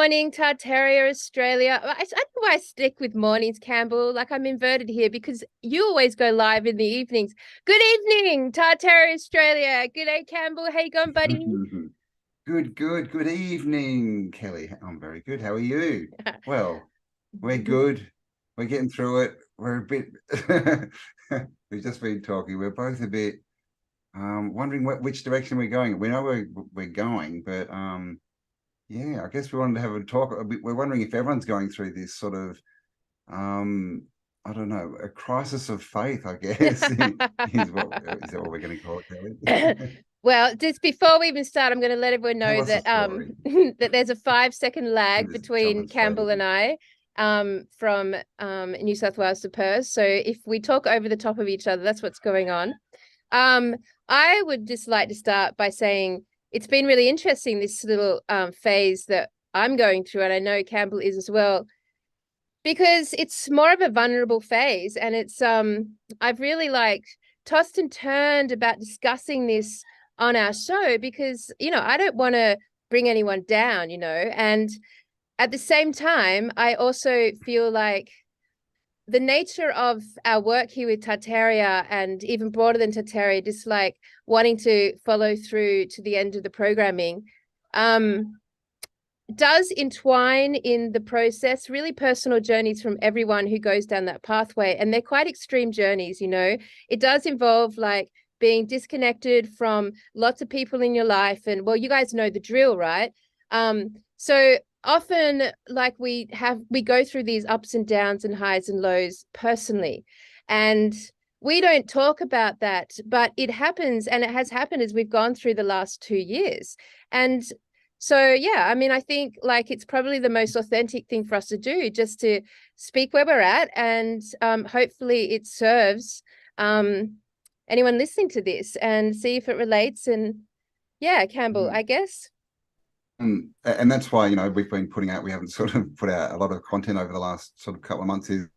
morning, Tartaria, Australia. I don't know why I stick with mornings, Campbell. Like I'm inverted here because you always go live in the evenings. Good evening, Tartaria, Australia. Good day, Campbell. How you going, buddy? Good evening, Kelly. I'm very good. How are you? Well, we're good. We're getting through it. We're a bit, we've just been talking. We're both a bit wondering which direction we're going. We know we're going, but yeah, I guess we wanted to have a talk. We're wondering if everyone's going through this sort of, I don't know, a crisis of faith, I guess, is that what we're going to call it, Kelly? Well, just before we even start, I'm going to let everyone Tell know us a that story that there's a 5 second and lag just jumping between straight Campbell and in. I from New South Wales to Perth. So if we talk over the top of each other, that's what's going on. Um, I would just like to start by saying it's been really interesting, this little phase that I'm going through, and I know Campbell is as well, because it's more of a vulnerable phase, and it's I've really like tossed and turned about discussing this on our show because I don't want to bring anyone down, and at the same time I also feel like the nature of our work here with Tartaria, and even broader than Tartaria, just like wanting to follow through to the end of the programming, does entwine in the process really personal journeys from everyone who goes down that pathway. And they're quite extreme journeys, It does involve like being disconnected from lots of people in your life. And well, you guys know the drill, right? So often like we go through these ups and downs and highs and lows personally. And we don't talk about that, but it happens, and it has happened as we've gone through the last 2 years. And so, yeah, I mean, I think like it's probably the most authentic thing for us to do, just to speak where we're at, and hopefully it serves anyone listening to this and see if it relates. And yeah, Campbell, Mhm. I guess. And that's why, we've been putting out, we haven't sort of put out a lot of content over the last sort of couple of months is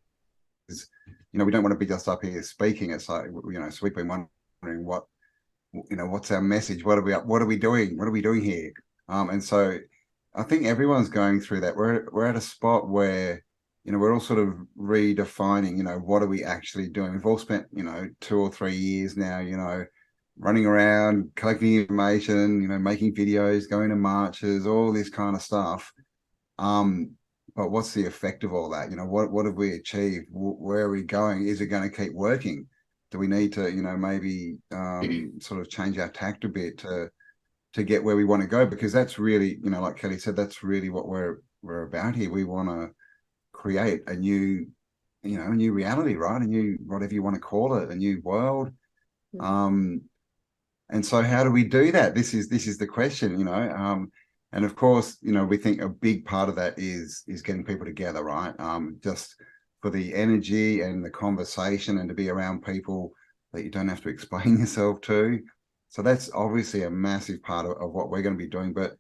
we don't want to be just up here speaking. It's like, so we've been wondering what's our message? What are we doing? What are we doing here? And so I think everyone's going through that. We're at a spot where, we're all sort of redefining, what are we actually doing? We've all spent, 2 or 3 years now, running around, collecting information, making videos, going to marches, all this kind of stuff. But what's the effect of all that? What have we achieved? Where are we going? Is it going to keep working? Do we need to, maybe sort of change our tact a bit to get where we want to go? Because that's really, like Kelly said, that's really what we're about here. We want to create a new, a new reality, right? A new, whatever you want to call it, a new world. And so how do we do that? This is the question. And of course, we think a big part of that is getting people together, right? Just for the energy and the conversation, and to be around people that you don't have to explain yourself to. So that's obviously a massive part of what we're going to be doing. But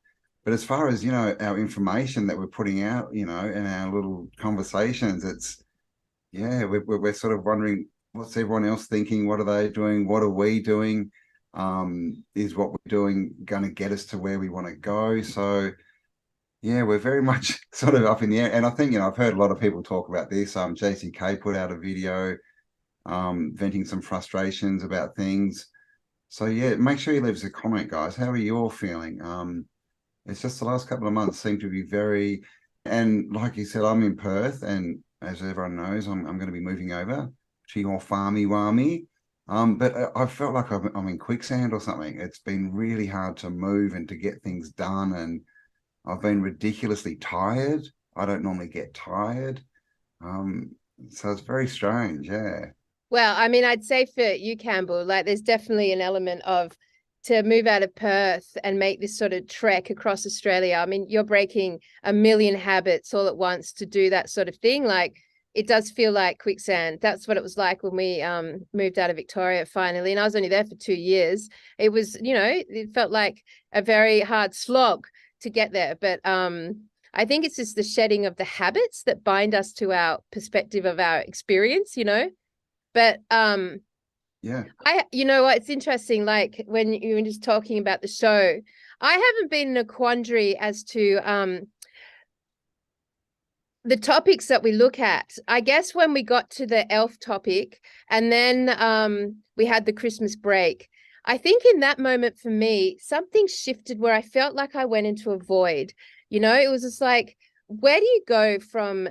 as far as, our information that we're putting out, in our little conversations, it's, yeah, we're sort of wondering, what's everyone else thinking? What are they doing? What are we doing? Is what we're doing going to get us to where we want to go? So yeah, we're very much sort of up in the air. And I think, I've heard a lot of people talk about this. JCK put out a video venting some frustrations about things. So yeah, make sure you leave us a comment, guys. How are you all feeling? It's just the last couple of months seem to be very, and like you said, I'm in Perth, and as everyone knows, I'm going to be moving over to your farmy warmy. But I felt like I'm in quicksand or something. It's been really hard to move and to get things done, and I've been ridiculously tired. I don't normally get tired. So it's very strange, yeah. Well, I mean, I'd say for you, Campbell, like there's definitely an element of to move out of Perth and make this sort of trek across Australia. I mean, you're breaking a million habits all at once to do that sort of thing. Like it does feel like quicksand. That's what it was like when we moved out of Victoria finally. And I was only there for 2 years. It was, it felt like a very hard slog to get there. But I think it's just the shedding of the habits that bind us to our perspective of our experience. But Yeah. you know what, it's interesting, like when you were just talking about the show, I haven't been in a quandary as to the topics that we look at, I guess when we got to the elf topic and then we had the Christmas break, I think in that moment for me, something shifted where I felt like I went into a void. You know, it was just like, where do you go from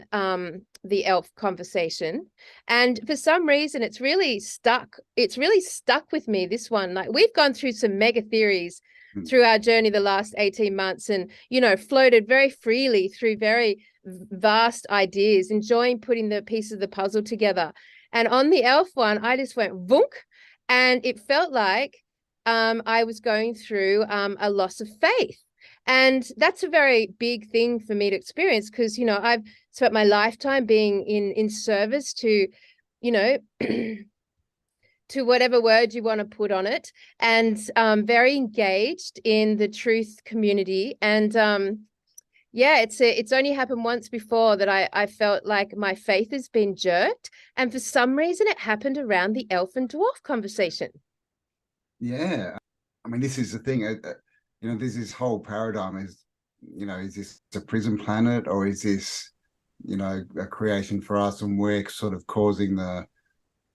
the elf conversation? And for some reason, it's really stuck. It's really stuck with me, this one. Like, we've gone through some mega theories through our journey the last 18 months and, you know, floated very freely through very vast ideas, enjoying putting the pieces of the puzzle together. And on the elf one, I just went vunk, and it felt like I was going through a loss of faith. And that's a very big thing for me to experience because, you know, I've spent my lifetime being in service to, you know, to whatever word you want to put on it, and very engaged in the truth community. And yeah, it's only happened once before that I felt like my faith has been jerked. And for some reason, it happened around the elf and dwarf conversation. Yeah. I mean, this is the thing. You know, there's this whole paradigm is, you know, is this a prison planet, or is this, you know, a creation for us and we're sort of causing the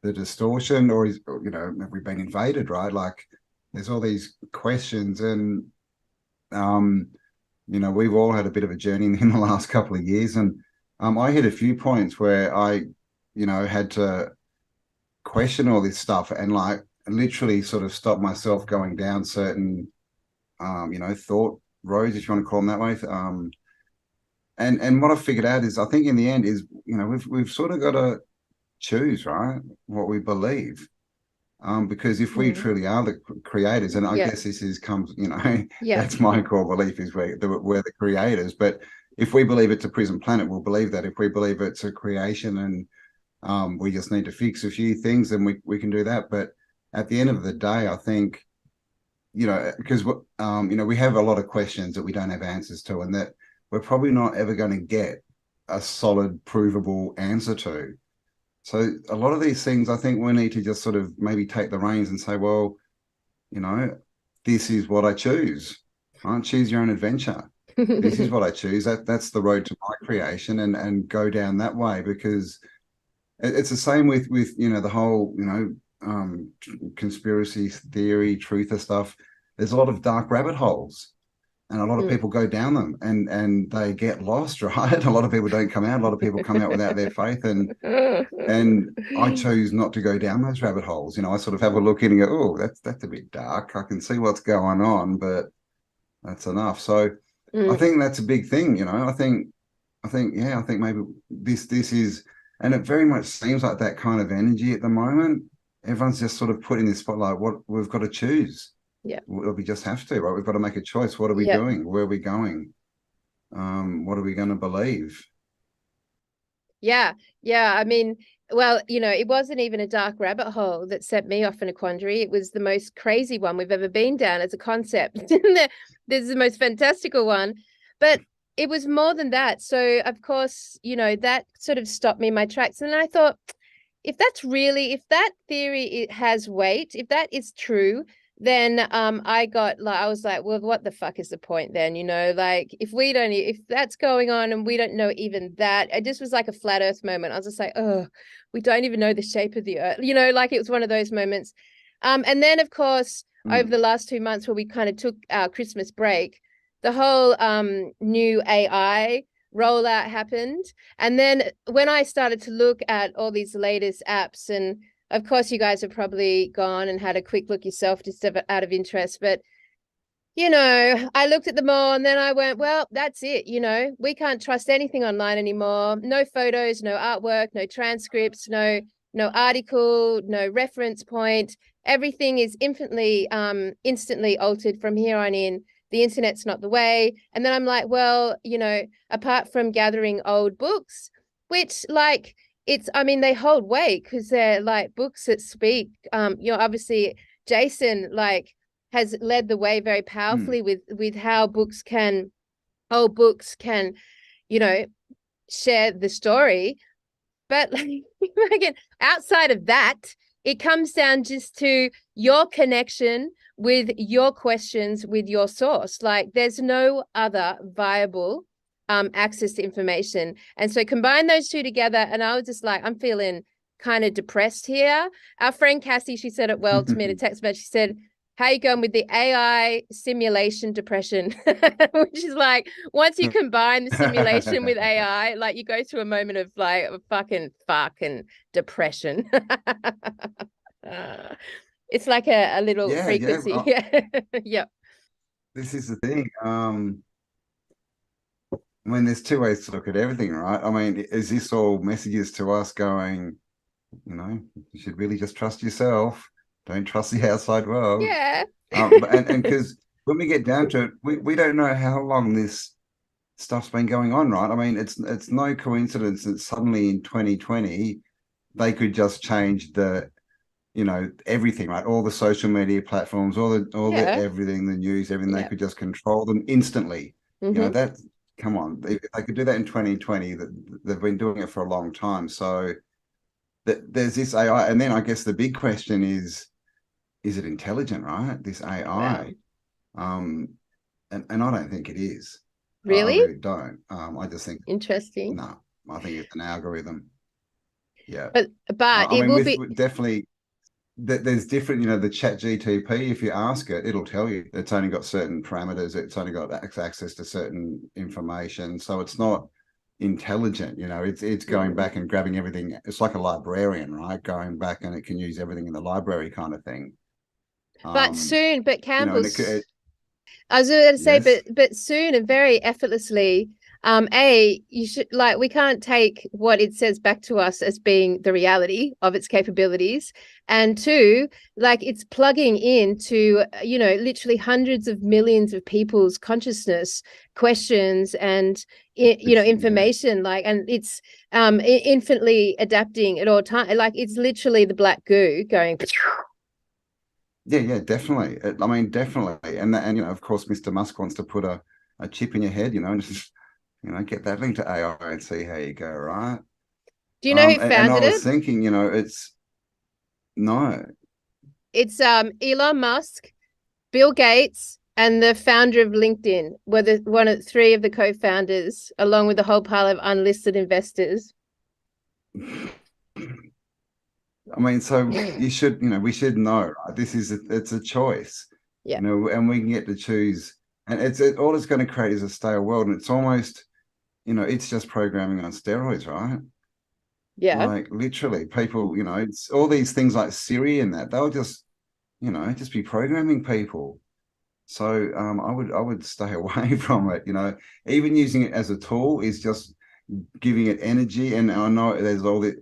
distortion, or is, you know, have we been invaded, right? Like, there's all these questions, and you know, we've all had a bit of a journey in the last couple of years, and I hit a few points where I, you know, had to question all this stuff and like literally sort of stop myself going down certain you know, thought roads, if you want to call them that way. And what I figured out is, I think in the end is, you know, we've sort of got to choose, right, what we believe. Because if we truly are the creators, and I guess this is comes, you know, that's my core belief, is we're the creators. But if we believe it's a prison planet, we'll believe that. If we believe it's a creation and we just need to fix a few things, then we can do that. But at the end of the day, I think, you know, because you know, we have a lot of questions that we don't have answers to, and that we're probably not ever going to get a solid, provable answer to. So a lot of these things, I think we need to just sort of maybe take the reins and say, well, you know, this is what I choose. Right? Choose your own adventure. This is what I choose. That's the road to my creation, and go down that way, because it's the same with you know, the whole, you know, conspiracy theory, truther stuff. There's a lot of dark rabbit holes, and a lot of people go down them, and they get lost, right? A lot of people don't come out. A lot of people come out without their faith, and I choose not to go down those rabbit holes. You know, I sort of have a look in and go, oh, that's a bit dark. I can see what's going on, but that's enough. So I think that's a big thing. You know, I think maybe this is, and it very much seems like that kind of energy at the moment. Everyone's just sort of put in this spotlight. What we've got to choose. Yeah, we just have to, right? We've got to make a choice. What are we doing? Where are we going? What are we going to believe? Yeah. I mean, well, you know, it wasn't even a dark rabbit hole that set me off in a quandary. It was the most crazy one we've ever been down as a concept. This is the most fantastical one, but it was more than that. So, of course, you know, that sort of stopped me in my tracks, and I thought, if that theory has weight, if that is true, then I was like, well, what the fuck is the point then? You know, like, if that's going on and we don't know even that, it just was like a flat earth moment. I was just like, oh, we don't even know the shape of the earth. You know, like, it was one of those moments. And then, of course, over the last 2 months where we kind of took our Christmas break, the whole new AI rollout happened. And then when I started to look at all these latest apps, and of course you guys have probably gone and had a quick look yourself just out of interest, but you know, I looked at them all and then I went, well, that's it. You know, we can't trust anything online anymore. No photos, no artwork, no transcripts, no article, no reference point. Everything is instantly altered from here on in. The internet's not the way. And then I'm like, well, you know, apart from gathering old books, which, like, I mean, they hold weight because they're like books that speak. You know, obviously Jason, like, has led the way very powerfully with how old books can, you know, share the story. But like, again, outside of that, it comes down just to your connection with your questions with your source. Like, there's no other viable access to information. And so combine those two together, and I was just like, I'm feeling kind of depressed here. Our friend Cassie, she said it well to me in a text message. She said, how you going with the AI simulation depression? Which is like, once you combine the simulation with AI, like you go through a moment of like fucking depression. It's like a little frequency. Well, Yeah. this is the thing. I mean, there's two ways to look at everything, right? I mean, is this all messages to us going, you know, you should really just trust yourself. Don't trust the outside world. Yeah. And because when we get down to it, we don't know how long this stuff's been going on, right? I mean, it's no coincidence that suddenly in 2020 they could just change the, you know, everything, right? All the social media platforms, all the everything, the news, everything. They could just control them instantly. You know, that, come on, they could do that in 2020. That they've been doing it for a long time. So there's this AI, and then I guess the big question is it intelligent, right? This AI. And I don't think it is. Really? I really don't. I just think interesting. No, I think it's an algorithm. Yeah. But I it mean, will be definitely there's different, you know, the chat GTP, if you ask it, it'll tell you it's only got certain parameters, it's only got access to certain information. So it's not intelligent, you know, it's going back and grabbing everything. It's like a librarian, right? Going back, and it can use everything in the library kind of thing. But soon, but Cambells, you know, I was going to say, but soon and very effortlessly, you should, like, we can't take what it says back to us as being the reality of its capabilities, and two, like, it's plugging into, you know, literally hundreds of millions of people's consciousness, questions, and you know, information, like, and it's infinitely adapting at all time. Like, it's literally the Black Goo going. Yeah, definitely. I mean, definitely. And you know, of course, Mr. Musk wants to put a chip in your head, you know, and just, you know, get that link to AI and see how you go, right? Do you know who founded it? And I was thinking, you know, it's Elon Musk, Bill Gates, and the founder of LinkedIn were three of the co-founders, along with a whole pile of unlisted investors. I mean, so you should, you know, we should know, right? It's a choice, you know, and we can get to choose. And all it's going to create is a stale world. And it's almost, you know, it's just programming on steroids, right? Yeah. Like, literally, people, you know, it's all these things like Siri and that, they'll just, you know, just be programming people. So I would stay away from it, you know. Even using it as a tool is just giving it energy. And I know there's all the,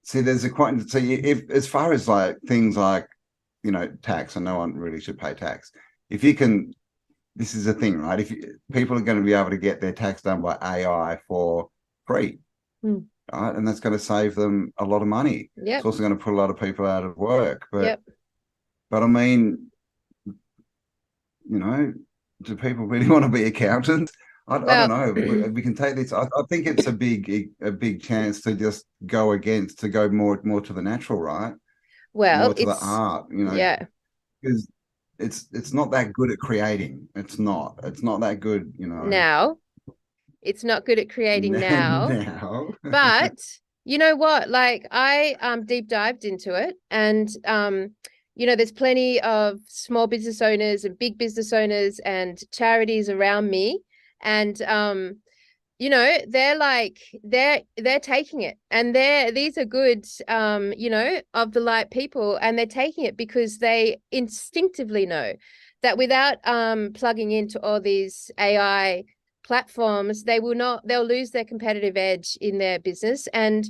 see, there's a quite, so if, as far as like things like, you know, tax, and no one really should pay tax. If you can, this is the thing, right? If people are going to be able to get their tax done by AI for free, right? And that's going to save them a lot of money. It's also going to put a lot of people out of work. But I mean, you know, do people really want to be accountants? I don't know. We can take this. I think it's a big chance to just go more to the natural, right? Well, more to the art, you know. Because it's not that good at creating. It's not that good, you know. Now, it's not good at creating now. But you know what? Like, I deep dived into it, and you know, there's plenty of small business owners and big business owners and charities around me. And you know, they're taking it, and these are good, you know, of the light people, and they're taking it because they instinctively know that without plugging into all these AI platforms, they'll lose their competitive edge in their business. And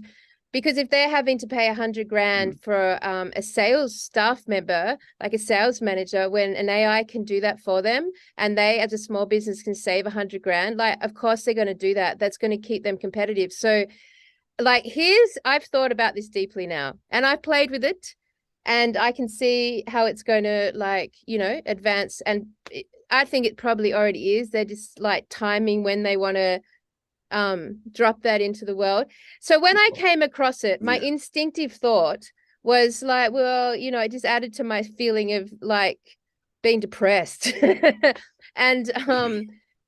because if they're having to pay 100 grand for a sales staff member, like a sales manager, when an AI can do that for them, and they as a small business can save 100 grand, like, of course they're going to do that. That's going to keep them competitive. So like, I've thought about this deeply now, and I've played with it, and I can see how it's going to, like, you know, advance. And I think it probably already is. They're just like timing when they want to drop that into the world. So when I came across it, my instinctive thought was like, well, you know, it just added to my feeling of like being depressed. And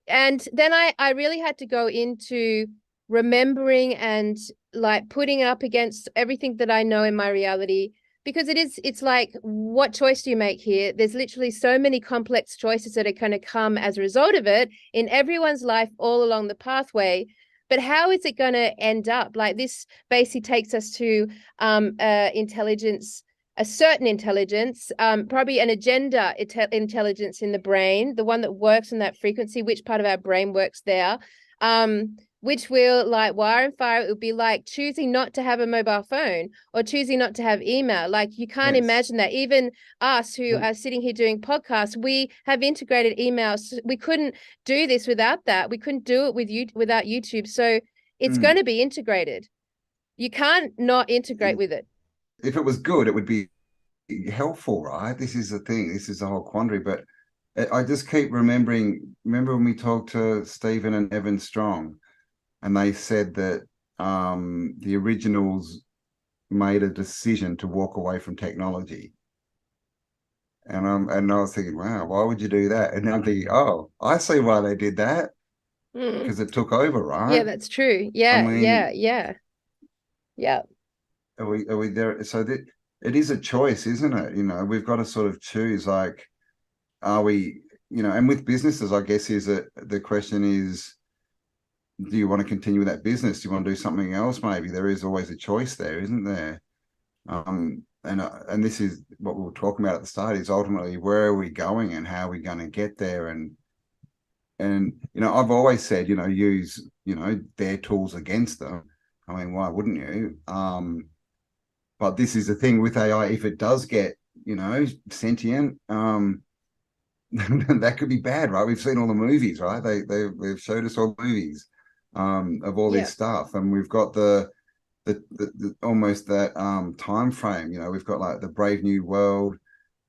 And then I really had to go into remembering and like putting up against everything that I know in my reality, because it's like, what choice do you make here? There's literally so many complex choices that are going to come as a result of it in everyone's life all along the pathway. But how is it going to end up? Like, this basically takes us to intelligence, a certain intelligence, probably an agenda intelligence in the brain, the one that works in that frequency, which part of our brain works there, which will like wire and fire. It would be like choosing not to have a mobile phone or choosing not to have email. Like, you can't Yes. imagine that. Even us who are sitting here doing podcasts, we have integrated emails. We couldn't do this without that. We couldn't do it with you without YouTube. So it's going to be integrated. You can't not integrate with it. If it was good, it would be helpful, right? This is the thing. This is the whole quandary. But I just keep remembering. Remember when we talked to Stephen and Evan Strong, and they said that the originals made a decision to walk away from technology. And I was thinking, wow, why would you do that? And I'm thinking, oh, I see why they did that, because it took over, Yeah, right? that's true. I Yeah, mean, yeah. are we there? So that it is a choice, isn't it? You know, we've got to sort of choose, like, are we, you know, and with businesses, I guess is that the question is, do you want to continue with that business? Do you want to do something else? Maybe there is always a choice there, isn't there? And this is what we were talking about at the start, is ultimately where are we going and how are we going to get there? And you know, I've always said, you know, use, you know, their tools against them. I mean, why wouldn't you? But this is the thing with AI, if it does get, you know, sentient, that could be bad, right? We've seen all the movies, right? They've showed us all movies of all Yeah. this stuff, and we've got the almost that time frame. You know, we've got like the Brave New World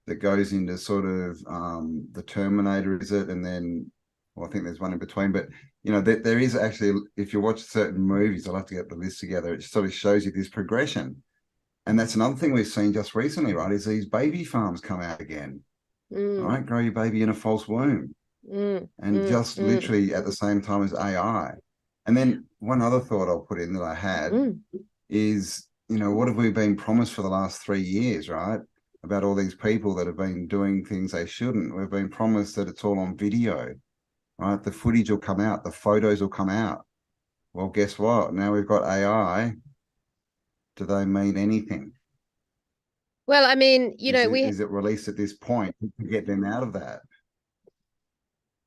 that goes into sort of the Terminator, is it? And then, well, I think there's one in between, but you know, there is actually, if you watch certain movies, I'll have to get the list together. It sort of shows you this progression, and that's another thing we've seen just recently, right? Is these baby farms come out again, right? Grow your baby in a false womb, and just literally at the same time as AI. And then one other thought I'll put in that I had is, you know, what have we been promised for the last 3 years, right? About all these people that have been doing things they shouldn't. We've been promised that it's all on video, right? The footage will come out, the photos will come out. Well, guess what? Now we've got AI. Do they mean anything? Well, I mean, Is it released at this point to get them out of that?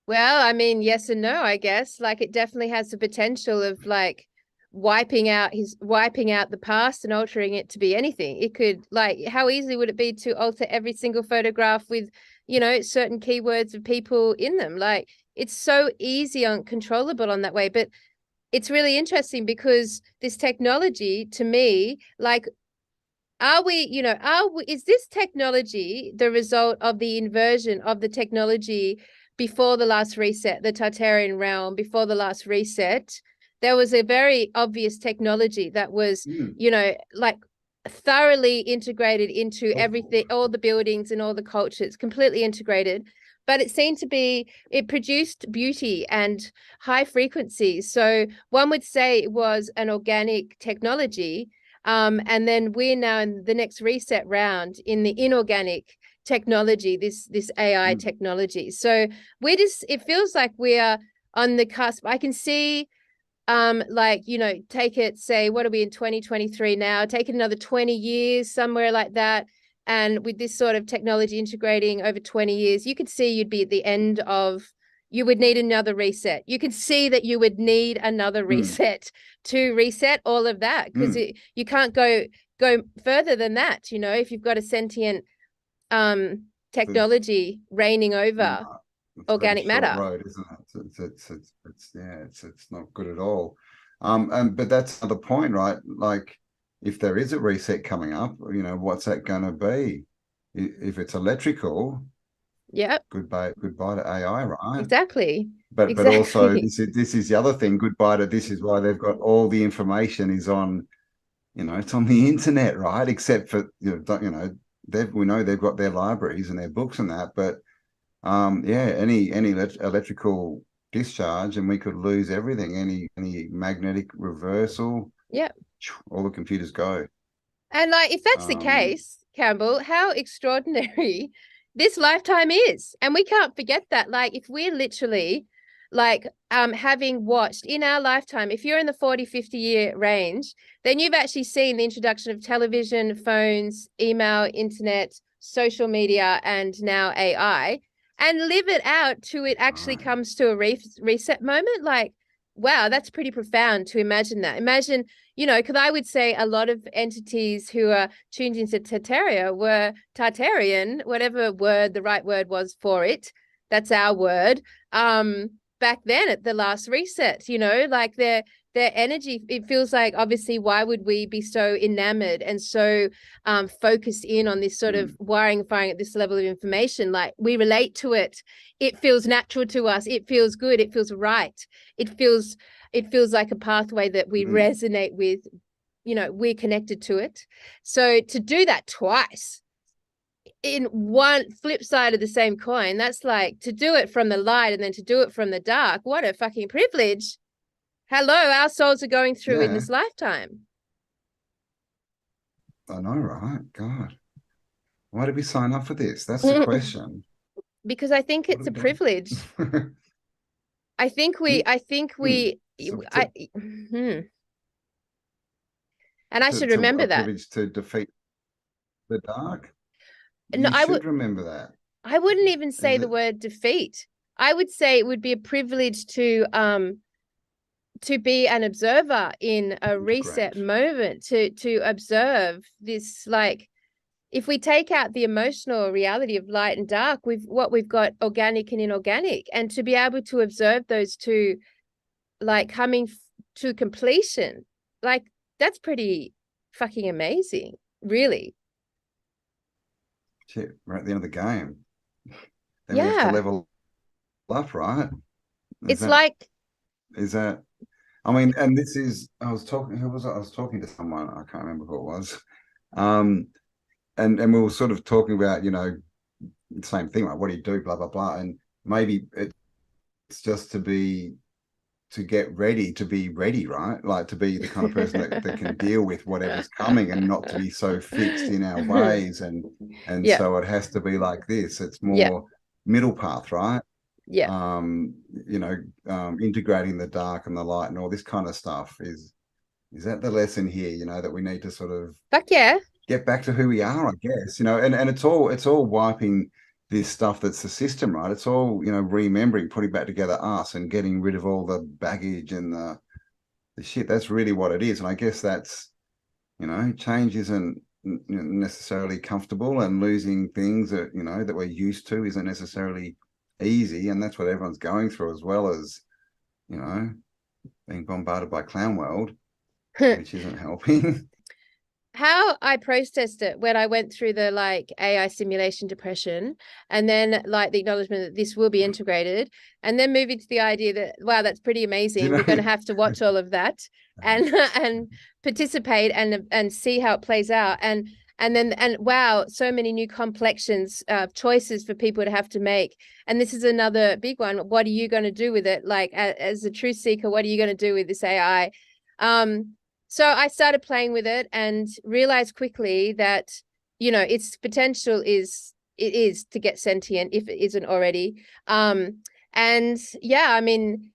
well, I mean, yes and no, I guess. Like, it definitely has the potential of like wiping out the past and altering it to be anything. It could, like, how easy would it be to alter every single photograph with, certain keywords of people in them? Like, it's so easy and controllable on that way. But it's really interesting because this technology, to me, like, is this technology the result of the inversion of the technology before the last reset, the Tartarian realm? Before the last reset, there was a very obvious technology that was, like, thoroughly integrated into everything, all the buildings and all the cultures, completely integrated. But it seemed to be, it produced beauty and high frequencies. So one would say it was an organic technology. And then we're now in the next reset round in the inorganic technology, this AI technology. So it feels like we are on the cusp. I can see, like, take it, say, what are we in 2023 now? Take it another 20 years, somewhere like that. And with this sort of technology integrating over 20 years, you could see you'd be at the end of, you would need another reset. You could see that you would need another reset to reset all of that, because you can't go further than that, if you've got a sentient technology reigning over It's a very organic short matter. road, isn't it? It's not good at all. But that's the point, right? Like, if there is a reset coming up, what's that going to be? If it's electrical, Yep. goodbye to AI, right? Exactly. But also this is the other thing. Goodbye to, this is why they've got all the information is on, it's on the internet, right? Except for we know they've got their libraries and their books and that, but any electrical discharge and we could lose everything, any magnetic reversal. Yeah. All the computers go. And like, if that's the case, Campbell, how extraordinary this lifetime is. And we can't forget that. Like, if we're literally like having watched in our lifetime, if you're in the 40, 50-year range, then you've actually seen the introduction of television, phones, email, internet, social media, and now AI, and live it out to it actually comes to a reset moment. Like, wow, that's pretty profound to imagine that. Imagine, you know, because I would say a lot of entities who are tuned into Tartaria were Tartarian, whatever word the right word was for it. That's our word. Back then at the last reset, you know, like their energy, it feels like, obviously, why would we be so enamored and so focused in on this sort of wiring and firing at this level of information? Like, we relate to it. It feels natural to us. It feels good. It feels right. It feels like a pathway that we resonate with. You know, we're connected to it. So to do that twice in one flip side of the same coin, that's like to do it from the light and then to do it from the dark. What a fucking privilege. Hello, our souls are going through in this lifetime. I know, right? God, why did we sign up for this? That's the question. Because I think it's a privilege. I think we and I should remember that. Privilege to defeat the dark. No, I should remember that. I wouldn't even say the word defeat. I would say it would be a privilege to be an observer in a reset moment, to observe this. Like, if we take out the emotional reality of light and dark, we've got organic and inorganic, and to be able to observe those two, like, coming to completion, like, that's pretty fucking amazing, really. Shit, we're at the end of the game. Then we have to level up, right? Is that I mean, and this is, I was talking to someone, I can't remember who it was. And we were sort of talking about, you know, the same thing, like, what do you do, blah, blah, blah. And maybe it's just to get ready, to be ready, right? Like, to be the kind of person that can deal with whatever's coming and not to be so fixed in our ways. And so it has to be like this. It's more middle path, right? Yeah. You know, integrating the dark and the light and all this kind of stuff. Is that the lesson here, you know, that we need to sort of get back to who we are, I guess, you know, and it's all wiping this stuff that's the system, right? It's all, you know, remembering, putting back together us and getting rid of all the baggage and the shit. That's really what it is. And I guess that's, you know, change isn't necessarily comfortable, and losing things that, you know, that we're used to isn't necessarily easy. And that's what everyone's going through, as well as, you know, being bombarded by clown world, which isn't helping. How I processed it when I went through the, like, AI simulation depression, and then, like, the acknowledgement that this will be integrated, and then moving to the idea that, wow, that's pretty amazing. You know, we're going to have to watch all of that and participate and see how it plays out. And wow, so many new complexions, choices for people to have to make. And this is another big one. What are you going to do with it? Like, as a truth seeker, what are you going to do with this AI? So I started playing with it and realized quickly that, you know, its potential is to get sentient if it isn't already. And yeah, I mean,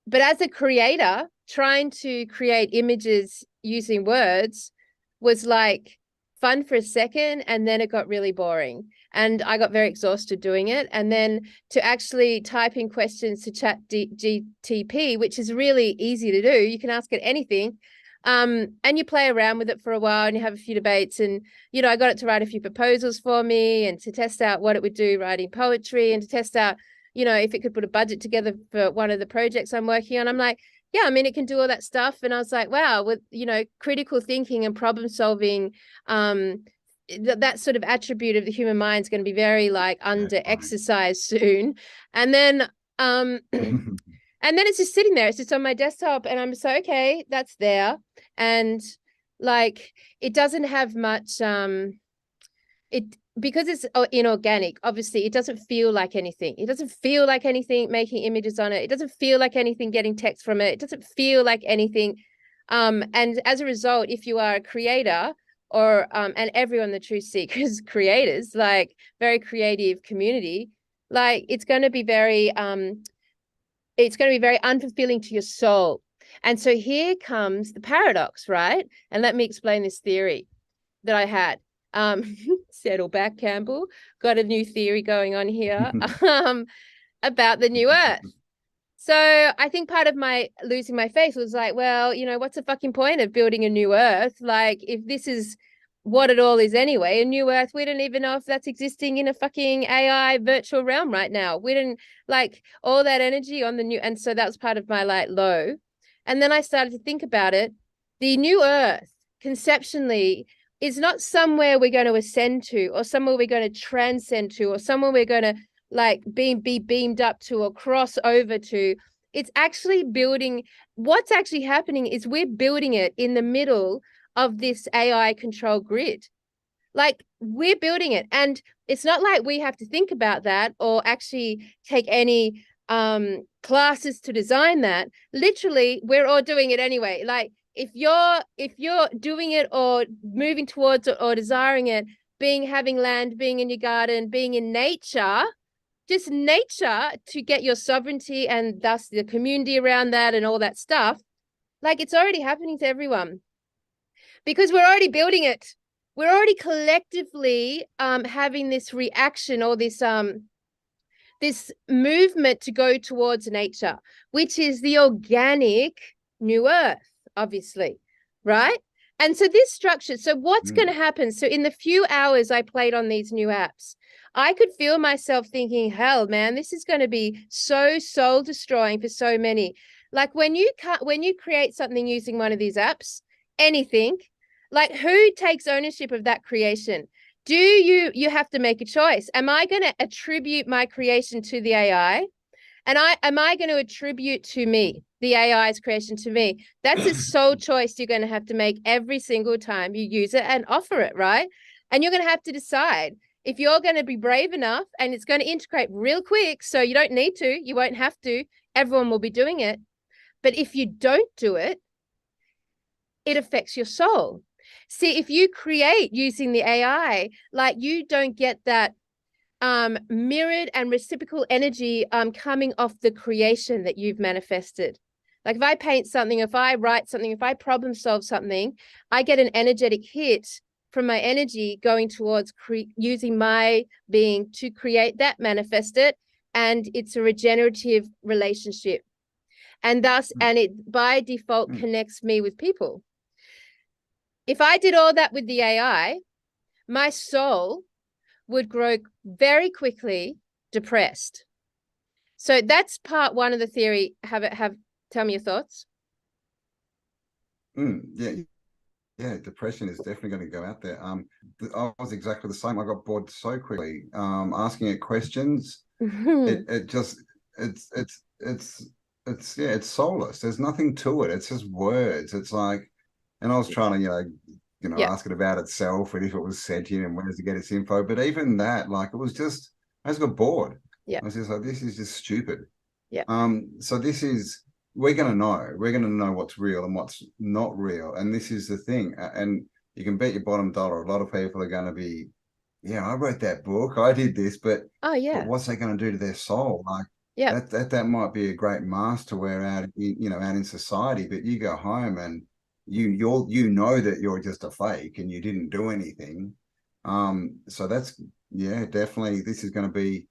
but as a creator, trying to create images using words was like fun for a second, and then it got really boring and I got very exhausted doing it. And then to actually type in questions to chat GTP, which is really easy to do. You can ask it anything. And you play around with it for a while and you have a few debates, and, you know, I got it to write a few proposals for me and to test out what it would do writing poetry, and to test out, you know, if it could put a budget together for one of the projects I'm working on. I'm like, yeah, I mean, it can do all that stuff. And I was like, wow, with, you know, critical thinking and problem solving, that sort of attribute of the human mind is going to be very, like, under exercise soon. And then and then it's just sitting there. It's just on my desktop, and I'm so, okay, that's there. And, like, it doesn't have much it, because it's inorganic, obviously it doesn't feel like anything. It doesn't feel like anything making images on it. It doesn't feel like anything getting text from it. It doesn't feel like anything. And as a result, if you are a creator, or and everyone, the truth seekers, creators, like very creative community, like it's going to be very unfulfilling to your soul. And so here comes the paradox, right? And let me explain this theory that I had. Settle back, Campbell. Got a new theory going on here about the new earth. So I think part of my losing my faith was like, well, what's the fucking point of building a new earth? Like, if this is what it all is anyway, a new earth, we don't even know if that's existing in a fucking AI virtual realm right now. We didn't, like, all that energy on the new. And so that was part of my like low. And then I started to think about it. The new earth conceptually is not somewhere we're going to ascend to, or somewhere we're going to transcend to, or somewhere we're going to like be beamed up to or cross over to. It's actually building. What's actually happening is we're building it in the middle of this AI control grid. Like, we're building it, and it's not like we have to think about that or actually take any classes to design that. Literally, we're all doing it anyway. Like, if you're doing it or moving towards it or desiring it, having land, being in your garden, being in nature, just nature, to get your sovereignty and thus the community around that and all that stuff, like, it's already happening to everyone because we're already building it. We're already collectively having this reaction, or this movement to go towards nature, which is the organic new earth, obviously, right? And so this structure, so what's going to happen? So in the few hours I played on these new apps, I could feel myself thinking, hell, man, this is going to be so soul destroying for so many. Like, when you create something using one of these apps, anything, like, who takes ownership of that creation? You have to make a choice. Am I going to attribute my creation to the AI? And am I going to attribute to me, the AI's creation to me? That's a sole choice you're going to have to make every single time you use it and offer it, right? And you're going to have to decide if you're going to be brave enough, and it's going to integrate real quick, so you don't need to, you won't have to, everyone will be doing it. But if you don't do it, it affects your soul. See, if you create using the AI, like, you don't get that mirrored and reciprocal energy coming off the creation that you've manifested. Like, if I paint something, if I write something, if I problem solve something, I get an energetic hit from my energy going towards using my being to create that, manifest it, and it's a regenerative relationship. And thus, and it by default connects me with people. If I did all that with the AI, my soul would grow very quickly depressed. So that's part one of the theory. Tell me your thoughts. Yeah, depression is definitely going to go out there. I was exactly the same. I got bored so quickly. Asking it questions, it's soulless. There's nothing to it. It's just words. It's like, and I was trying to, ask it about itself and if it was sentient and where does it get its info. But even that, like, it was just, I just got bored. Yeah. I was just like, this is just stupid. Yeah. So we're going to know what's real and what's not real. And this is the thing. And you can bet your bottom dollar, a lot of people are going to be, yeah, I wrote that book, I did this, but what's that going to do to their soul? Like, that might be a great mask to wear out, out in society, but you go home and you know that you're just a fake and you didn't do anything. So that's, definitely, this is going to be,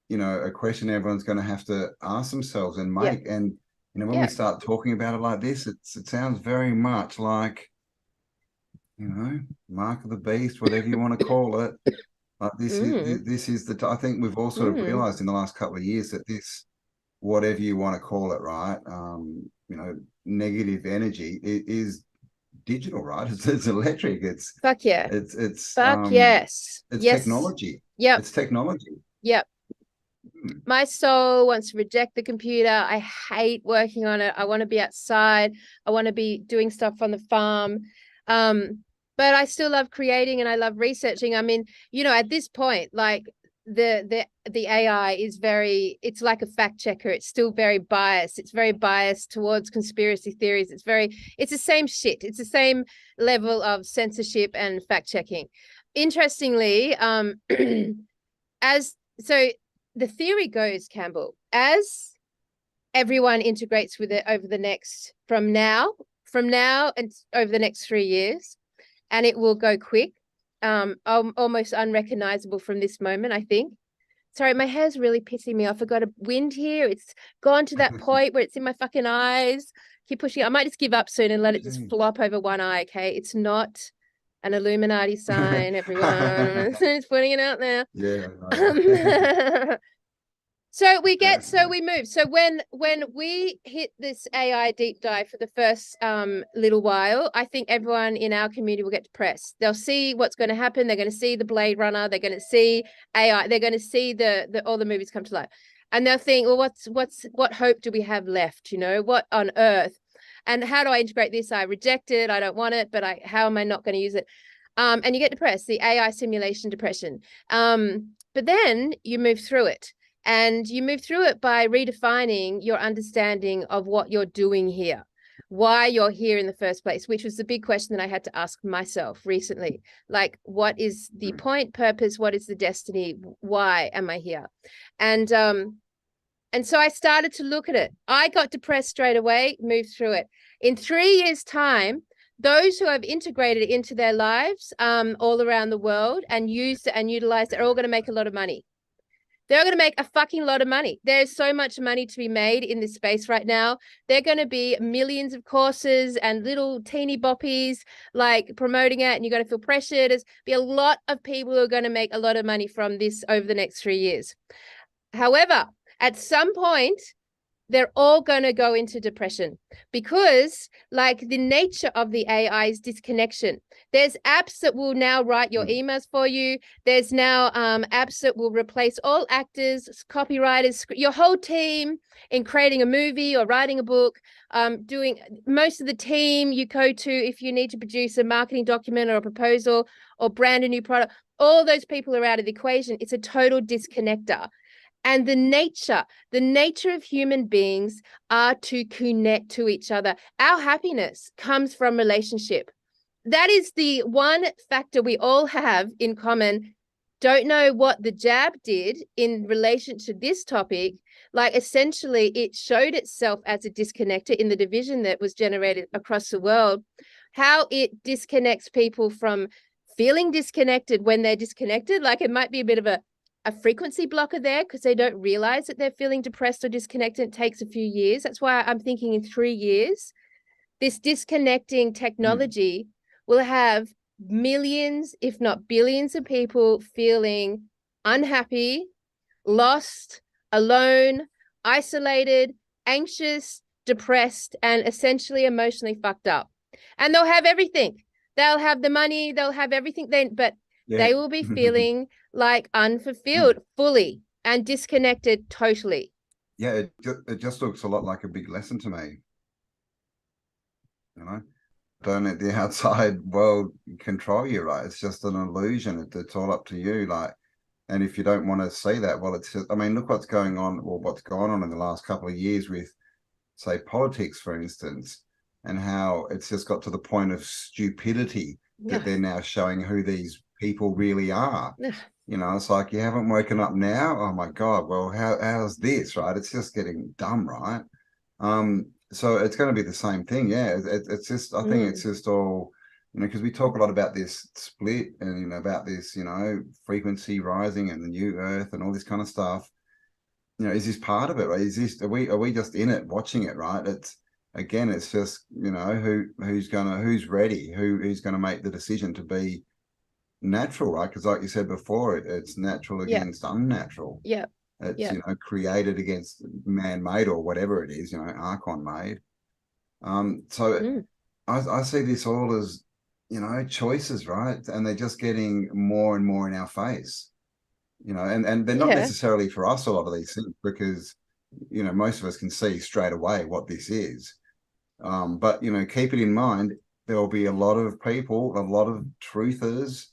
a question everyone's going to have to ask themselves and make. And when we start talking about it like this, it sounds very much like, mark of the beast, whatever you want to call it. This is I think we've all sort of realized in the last couple of years that this, whatever you want to call it, right? Negative energy is digital, right? It's electric. It's fuck yeah. It's fuck yes. It's technology. Yep. It's technology. Yep. My soul wants to reject the computer. I hate working on it. I want to be outside. I want to be doing stuff on the farm. but I still love creating and I love researching. I mean, you know, at this point, like the AI is very, it's like a fact checker. It's still very biased. It's very biased towards conspiracy theories. It's the same shit. It's the same level of censorship and fact checking. Interestingly, as so the theory goes, Campbell, as everyone integrates with it over the next from now and over the next 3 years, and it will go quick, almost unrecognizable from this moment, I think. Sorry, my hair's really pissing me off. I got a wind here. It's gone to that point where it's in my fucking eyes. Keep pushing. I might just give up soon and let it just flop over one eye, okay? It's not an Illuminati sign, everyone. It's putting it out there. Yeah. So we move. So when we hit this AI deep dive for the first little while, I think everyone in our community will get depressed. They'll see what's going to happen. They're going to see the Blade Runner. They're going to see AI. They're going to see the all the movies come to life, and they'll think, well, what hope do we have left? You know, what on earth? And how do I integrate this? I reject it. I don't want it, but how am I not going to use it? And you get depressed, the AI simulation depression. But then you move through it. And you move through it by redefining your understanding of what you're doing here, why you're here in the first place, which was the big question that I had to ask myself recently. Like, what is the point, purpose? What is the destiny? Why am I here? And so I started to look at it. I got depressed straight away, moved through it. In 3 years' time, those who have integrated it into their lives all around the world and used it and utilized it are all going to make a lot of money. They're going to make a fucking lot of money. There's so much money to be made in this space right now. They're going to be millions of courses and little teeny boppies like promoting it, and you're going to feel pressured. There's be a lot of people who are going to make a lot of money from this over the next 3 years. However, at some point, they're all going to go into depression because, like, the nature of the AI is disconnection. There's apps that will now write your emails for you. There's now apps that will replace all actors, copywriters, your whole team in creating a movie or writing a book, doing most of the team you go to if you need to produce a marketing document or a proposal or brand a new product. All those people are out of the equation. It's a total disconnector. And the nature of human beings are to connect to each other. Our happiness comes from relationship. That is the one factor we all have in common. Don't know what the jab did in relation to this topic. Like, essentially, it showed itself as a disconnector in the division that was generated across the world, how it disconnects people from feeling disconnected when they're disconnected. Like, it might be a bit of a frequency blocker there because they don't realize that they're feeling depressed or disconnected. It takes a few years. That's why I'm thinking in 3 years, this disconnecting technology will have millions, if not billions of people feeling unhappy, lost, alone, isolated, anxious, depressed, and essentially emotionally fucked up. And they'll have everything. They'll have the money, they'll have everything, but they will be feeling like unfulfilled fully and disconnected totally. Yeah, it just looks a lot like a big lesson to me. You know, don't let the outside world control you, right? It's just an illusion. It's all up to you. Like, and if you don't want to see that, well, it's just, I mean, look what's going on, or what's gone on in the last couple of years with, say, politics, for instance, and how it's just got to the point of stupidity that they're now showing who these people really are. You know, it's like, you haven't woken up now. Oh my God. Well, how's this, right? It's just getting dumb, right? So it's going to be the same thing. Yeah. It's just, I think it's just all, you know, because we talk a lot about this split and, you know, about this, you know, frequency rising and the new earth and all this kind of stuff. You know, is this part of it? Right? Are we just in it watching it, right? Again, it's just, you know, who's ready, who's going to make the decision to be natural, right? Because like you said before, it's natural against unnatural. Yeah. It's, you know, created against man-made or whatever it is, you know, Archon made. I see this all as, you know, choices, right? And they're just getting more and more in our face, you know, and they're not necessarily for us, a lot of these things, because, you know, most of us can see straight away what this is. But, you know, keep it in mind, there'll be a lot of people, a lot of truthers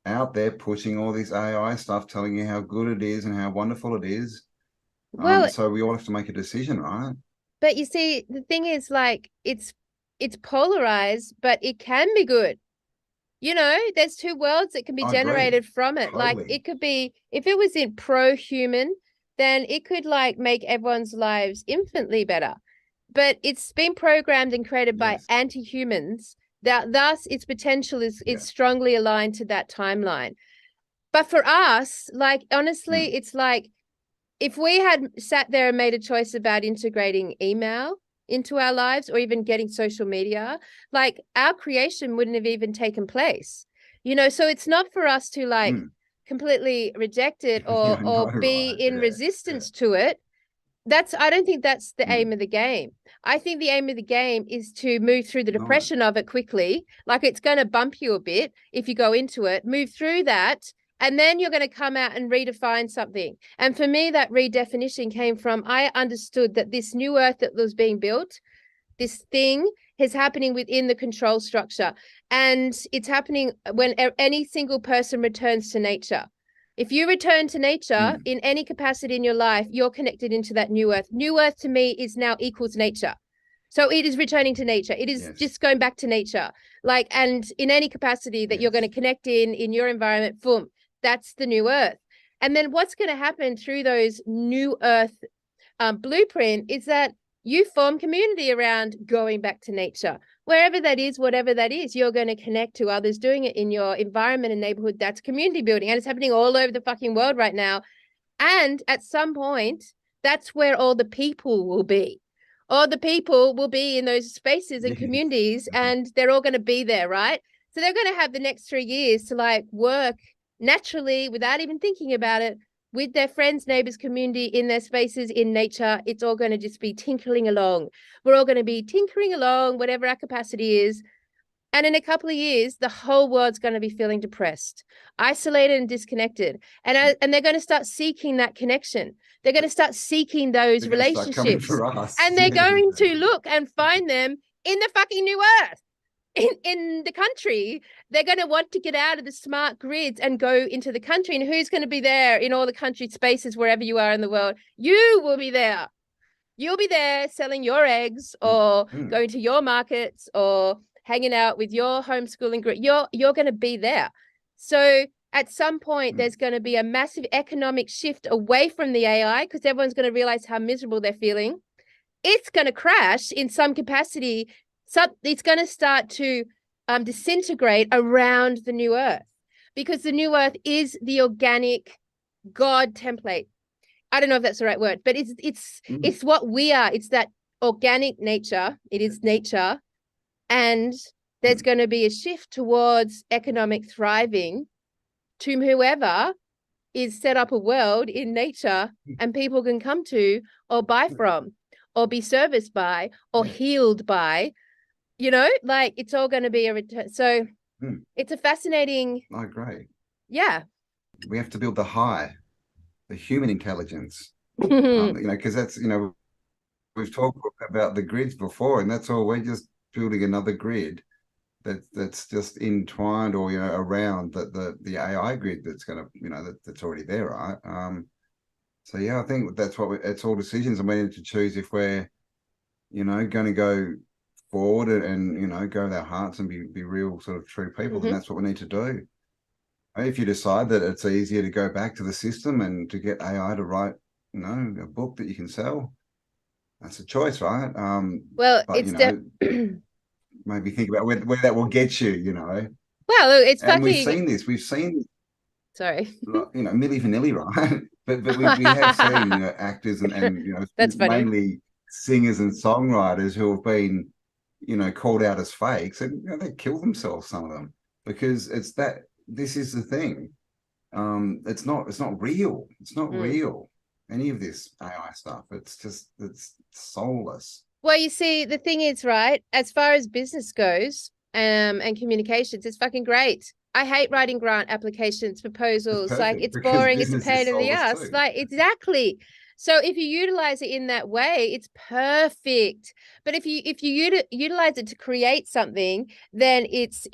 out there pushing all this AI stuff, telling you how good it is and how wonderful it is. Well, So we all have to make a decision, right? but you see, the thing is, like, it's polarized, but it can be good. You know, there's two worlds that can be I agree. generated from it. Like, Totally. it could be, if it was in pro-human, then it could like make everyone's lives infinitely better. But it's been programmed and created by Yes. anti-humans, that thus its potential is Yeah. strongly aligned to that timeline. But for us, like, honestly, Mm. it's like if we had sat there and made a choice about integrating email into our lives or even getting social media, like, our creation wouldn't have even taken place. You know, so it's not for us to like Mm. completely reject it Yeah, I or know, be right? in Yeah. Yeah. resistance to it. I don't think that's the Mm. aim of the game. I think the aim of the game is to move through the No. depression of it quickly. Like, it's going to bump you a bit if you go into it, move through that, and then you're going to come out and redefine something. And for me, that redefinition came from, I understood that this new earth that was being built, this thing is happening within the control structure. And it's happening when any single person returns to nature. If you return to nature Mm. in any capacity in your life, you're connected into that new earth. New earth to me is now equals nature. So it is returning to nature. It is Yes. just going back to nature. Like, and in any capacity that you're going to Yes. connect in your environment, boom, that's the new earth. And then what's going to happen through those new earth blueprint is that you form community around going back to nature. Wherever that is, whatever that is, you're going to connect to others doing it in your environment and neighborhood. That's community building. And it's happening all over the fucking world right now. And at some point, that's where all the people will be. All the people will be in those spaces and Yes. communities, and they're all going to be there, right? So they're going to have the next 3 years to like work naturally without even thinking about it with their friends, neighbors, community, in their spaces, in nature. It's all going to just be tinkering along. We're all going to be tinkering along, whatever our capacity is. And in a couple of years, the whole world's going to be feeling depressed, isolated, and disconnected. And they're going to start seeking that connection. They're going to start seeking those They're going to start coming relationships. for us. And they're Yeah, going to exactly. look and find them in the fucking new earth. In the country, they're going to want to get out of the smart grids and go into the country. And who's going to be there in all the country spaces, wherever you are in the world? You will be there. You'll be there selling your eggs or Mm. going to your markets or hanging out with your homeschooling group. You're going to be there. So at some point, there's going to be a massive economic shift away from the AI because everyone's going to realize how miserable they're feeling. It's going to crash in some capacity. So it's going to start to disintegrate around the new earth because the new earth is the organic God template. I don't know if that's the right word, but it's what we are. It's that organic nature. It is nature. And there's going to be a shift towards economic thriving to whoever is set up a world in nature and people can come to or buy from or be serviced by or healed by, you know, like, it's all going to be a return. So it's a fascinating. I agree. Yeah. We have to build the human intelligence, because that's, we've talked about the grids before, and that's all. We're just building another grid that's just entwined or around the AI grid that's going to that's already there, right? So yeah, I think that's what it's all decisions, and we need to choose if we're going to go forward and go with our hearts and be real sort of true people, then that's what we need to do. If you decide that it's easier to go back to the system and to get AI to write a book that you can sell, that's a choice, right? Well, But it's maybe think about where that will get you. Well, it's And fucking. we've seen Sorry. Milli Vanilli, right? But we have seen actors and That's funny. mainly singers and songwriters who have been called out as fakes, and they kill themselves, some of them, because it's that. This is the thing. It's not real. It's not real. Any of this AI stuff. It's soulless. Well, you see, the thing is, right, as far as business goes, and communications, it's fucking great. I hate writing grant applications, It's proposals. Like, perfect it's because boring. It's a business is pain in the soulless ass. too. Like, exactly. So if you utilize it in that way, it's perfect. But if you utilize it to create something, then it's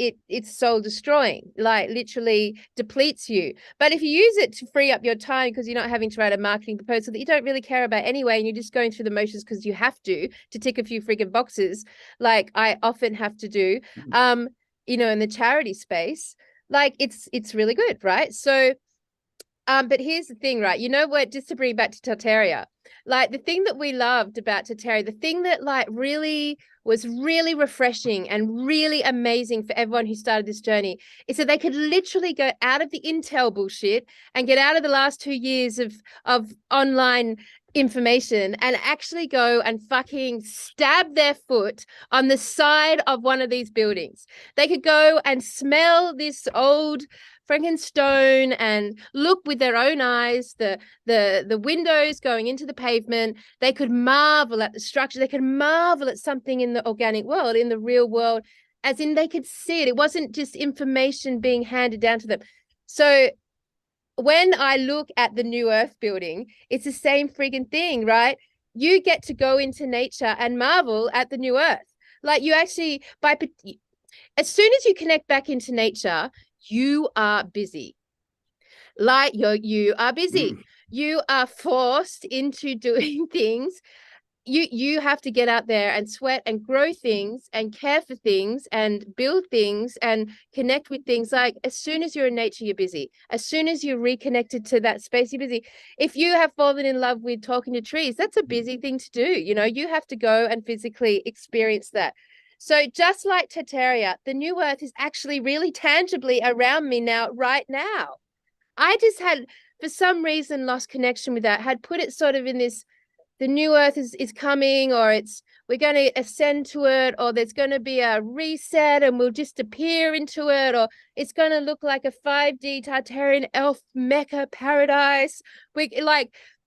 soul destroying, like literally depletes you. But if you use it to free up your time because you're not having to write a marketing proposal that you don't really care about anyway, and you're just going through the motions because you have to tick a few freaking boxes, like I often have to do, in the charity space, like it's really good, right? So but here's the thing, right? You know what? Just to bring back to Tartaria, like the thing that we loved about Tartaria, the thing that like really was really refreshing and really amazing for everyone who started this journey is that they could literally go out of the Intel bullshit and get out of the last 2 years of online information and actually go and fucking stab their foot on the side of one of these buildings. They could go and smell this old Frankenstone and look with their own eyes, the windows going into the pavement. They could marvel at the structure. They could marvel at something in the organic world, in the real world, as in they could see it. It wasn't just information being handed down to them. So when I look at the New Earth building, it's the same friggin' thing, right? You get to go into nature and marvel at the New Earth. Like you actually, as soon as you connect back into nature, you are busy. Like you are busy. You are forced into doing things. You have to get out there and sweat and grow things and care for things and build things and connect with things. Like as soon as you're in nature, you're busy. As soon as you're reconnected to that space, you're busy. If you have fallen in love with talking to trees, that's a busy thing to do. You have to go and physically experience that. So just like Tartaria, the New Earth is actually really tangibly around me now, right now. I just had, for some reason, lost connection with that, had put it sort of in this, the New Earth is coming, or we're going to ascend to it, or there's going to be a reset and we'll just appear into it, or it's going to look like a 5D Tartarian elf mecha paradise.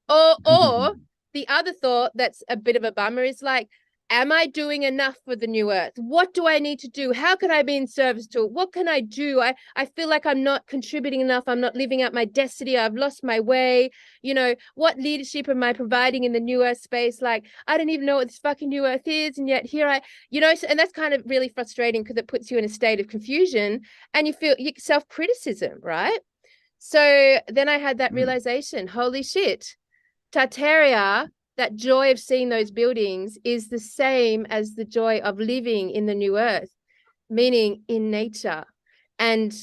Or the other thought that's a bit of a bummer is like, am I doing enough for the New Earth? What do I need to do? How can I be in service to it? What can I do? I feel like I'm not contributing enough. I'm not living out my destiny. I've lost my way. What leadership am I providing in the New Earth space? Like, I don't even know what this fucking New Earth is. And yet here and that's kind of really frustrating because it puts you in a state of confusion and you feel self-criticism, right? So then I had that realization, holy shit, Tartaria, that joy of seeing those buildings is the same as the joy of living in the New Earth, meaning in nature and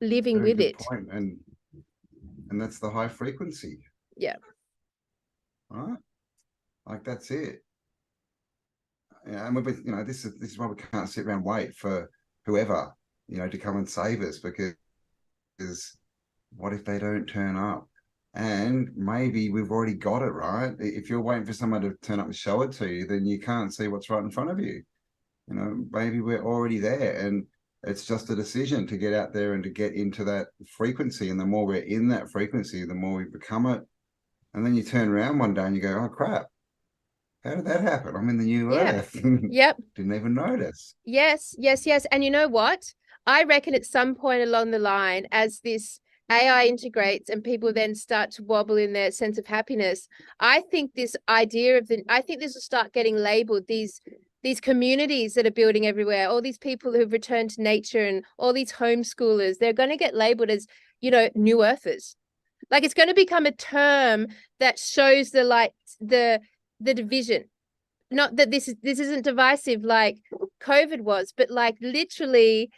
living Very with good it. Point. And that's the high frequency. Yeah. Right? Like that's it. Yeah, and this is why we can't sit around and wait for whoever, to come and save us, because what if they don't turn up? And maybe we've already got it, right? If you're waiting for someone to turn up and show it to you, then you can't see what's right in front of you. Maybe we're already there, and it's just a decision to get out there and to get into that frequency. And the more we're in that frequency, the more we become it. And then you turn around one day and you go, oh, crap. How did that happen? I'm in the New Earth. Yep. Didn't even notice. Yes. And you know what? I reckon at some point along the line, as this AI integrates and people then start to wobble in their sense of happiness, I think this will start getting labeled, these communities that are building everywhere, all these people who've returned to nature and all these homeschoolers, they're going to get labeled as, New Earthers. Like it's going to become a term that shows the division. Not that this isn't divisive like COVID was, but like literally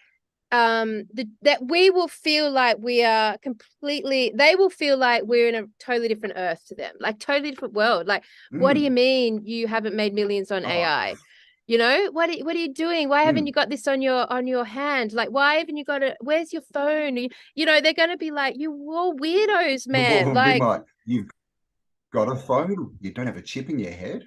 that we will feel like they will feel like we're in a totally different earth to them, like totally different world. Like, what do you mean you haven't made millions on AI? What are you doing? Why haven't you got this on your hand? Like, why haven't you got it? Where's your phone? They're gonna be like, you all weirdos, man. Like, you've got a phone, you don't have a chip in your head.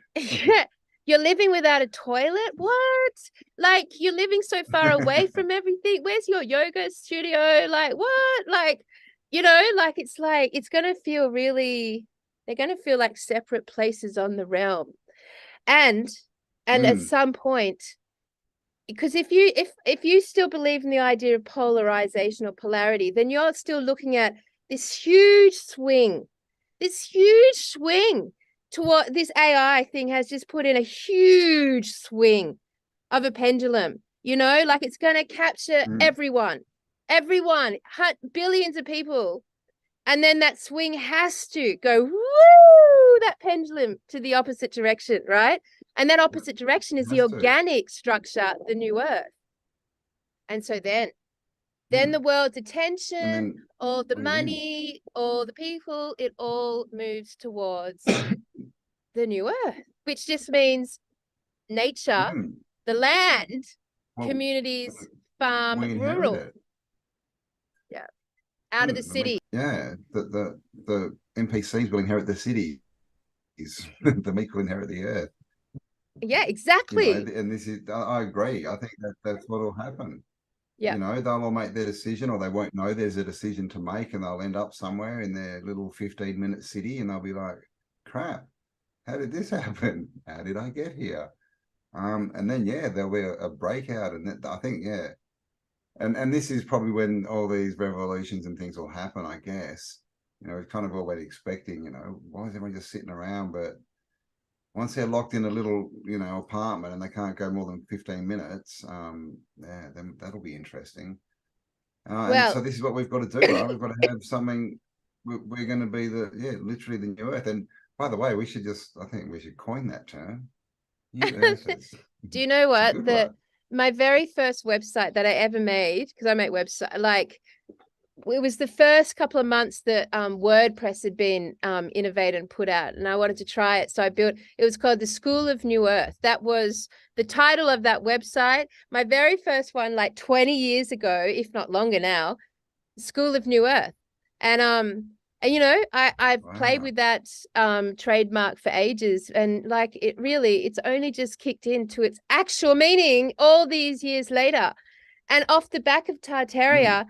You're living without a toilet? What? Like, you're living so far away from everything. Where's your yoga studio? Like, what? Like, it's going to feel they're going to feel like separate places on the realm. And at some point, because if you still believe in the idea of polarization or polarity, then you're still looking at this huge swing toward this AI thing has just put in a huge swing of a pendulum, like it's going to capture Mm. everyone, billions of people. And then that swing has to go, woo, that pendulum to the opposite direction, right? And that opposite direction is the Has to. organic structure, the new earth. And so then the Mm. world's And attention, then all the we're in. money, all the people, it all moves towards the new earth, which just means nature, Mm. the land, Well, communities, farm, we inherit rural. it. Yeah. Out of the Mm. city. Yeah, the NPCs will inherit the cities. The meek will inherit the earth. Yeah, exactly. And this is, I agree. I think that's what will happen. Yeah. They'll all make their decision, or they won't know there's a decision to make, and they'll end up somewhere in their little 15-minute city, and they'll be like, crap, how did this happen? How did I get here? And then, yeah, there'll be a breakout. And I think, yeah. And this is probably when all these revolutions and things will happen, I guess. We're kind of already expecting, why is everyone just sitting around? But once they're locked in a little, apartment and they can't go more than 15 minutes, yeah, then that'll be interesting. And Well, so this is what we've got to do, right? We've got to have something. We're going to be literally the new Earth. And by the way, I think we should coin that term, New Earthers. do you know It's a what? good one. My very first website that I ever made, because I make website, like it was the first couple of months that WordPress had been innovated and put out, and I wanted to try it. So I built, it was called the School of New Earth. That was the title of that website. My very first one, like 20 years ago, if not longer now, School of New Earth. And I've played Wow. with that trademark for ages, and like it's only just kicked into its actual meaning all these years later. And off the back of Mm. Tartaria,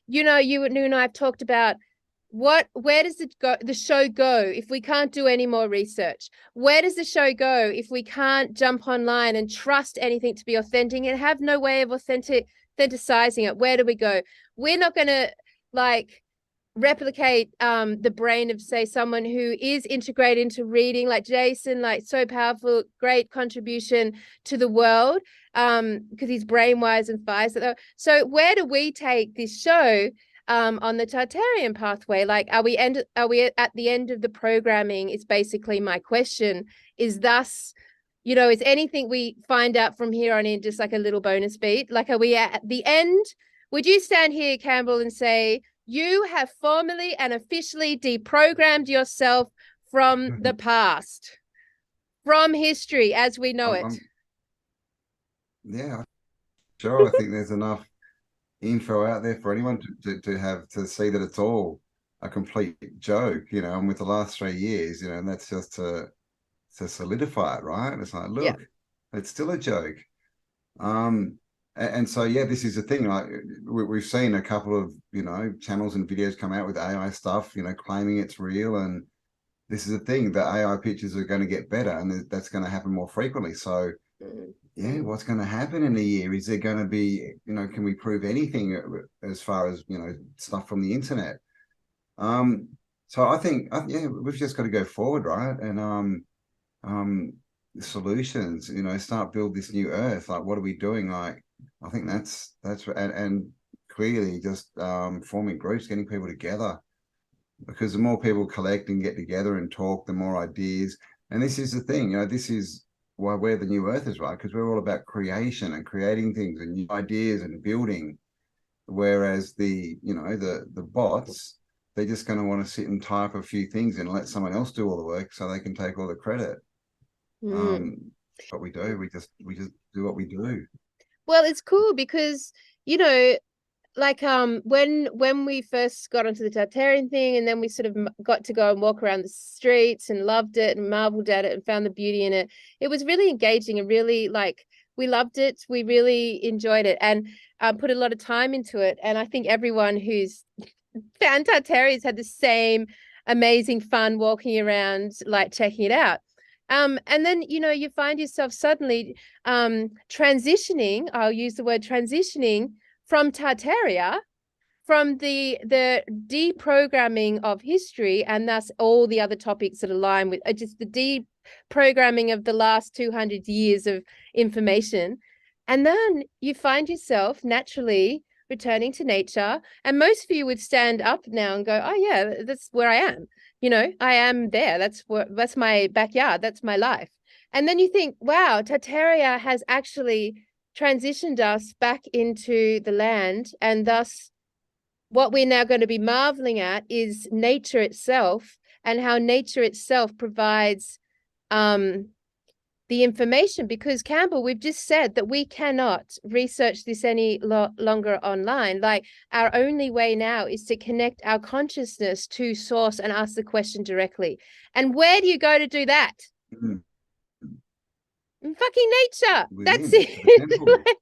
you and I have talked about where does the show go if we can't do any more research? Where does the show go if we can't jump online and trust anything to be authentic and have no way of authenticizing it? Where do we go? We're not going to like replicate the brain of, say, someone who is integrated into reading, like Jason, like so powerful, great contribution to the world, because he's brainwise and fires it. So where do we take this show on the Tartarian pathway? Like, are we at the end of the programming? Is basically my question. Is thus, is anything we find out from here on in just like a little bonus beat? Like, are we at the end? Would you stand here, Campbell, and say you have formally and officially deprogrammed yourself from the past, from history as we know it? Yeah, sure. I think there's enough info out there for anyone to have to see that it's all a complete joke, and with the last 3 years, and that's just to solidify it, right? It's like, Yeah. look, it's still a joke. And so, yeah, this is the thing. Like we've seen a couple of, channels and videos come out with AI stuff, claiming it's real. And this is the thing, that AI pictures are going to get better, and that's going to happen more frequently. So, yeah, what's going to happen in a year? Is there going to be, can we prove anything as far as, stuff from the internet? So I think, yeah, we've just got to go forward, right? And solutions, start build this new earth. Like, what are we doing? Like, I think that's and clearly just forming groups, getting people together, because the more people collect and get together and talk, the more ideas. And this is the thing, this is why we're the new earthers, right? Because we're all about creation and creating things and new ideas and building. Whereas the bots, they're just going to want to sit and type a few things and let someone else do all the work so they can take all the credit. What we do, we just do what we do. Well, it's cool because, like when we first got onto the Tartarian thing, and then we sort of got to go and walk around the streets and loved it and marveled at it and found the beauty in it. It was really engaging and really, like, we loved it. We really enjoyed it and put a lot of time into it. And I think everyone who's found Tartaria's had the same amazing fun walking around, like checking it out. And then, you find yourself suddenly transitioning, I'll use the word transitioning, from Tartaria, from the deprogramming of history, and thus all the other topics that align with just the deprogramming of the last 200 years of information. And then you find yourself naturally returning to nature. And most of you would stand up now and go, oh yeah, that's where I am. You know, I am there. That's my backyard. That's my life. And then you think, wow, Tartaria has actually transitioned us back into the land, and thus what we're now going to be marveling at is nature itself, and how nature itself provides the information. Because Campbell, we've just said that we cannot research this any longer online. Like, our only way now is to connect our consciousness to source and ask the question directly. And where do you go to do that? Mm. In fucking nature. Within That's it.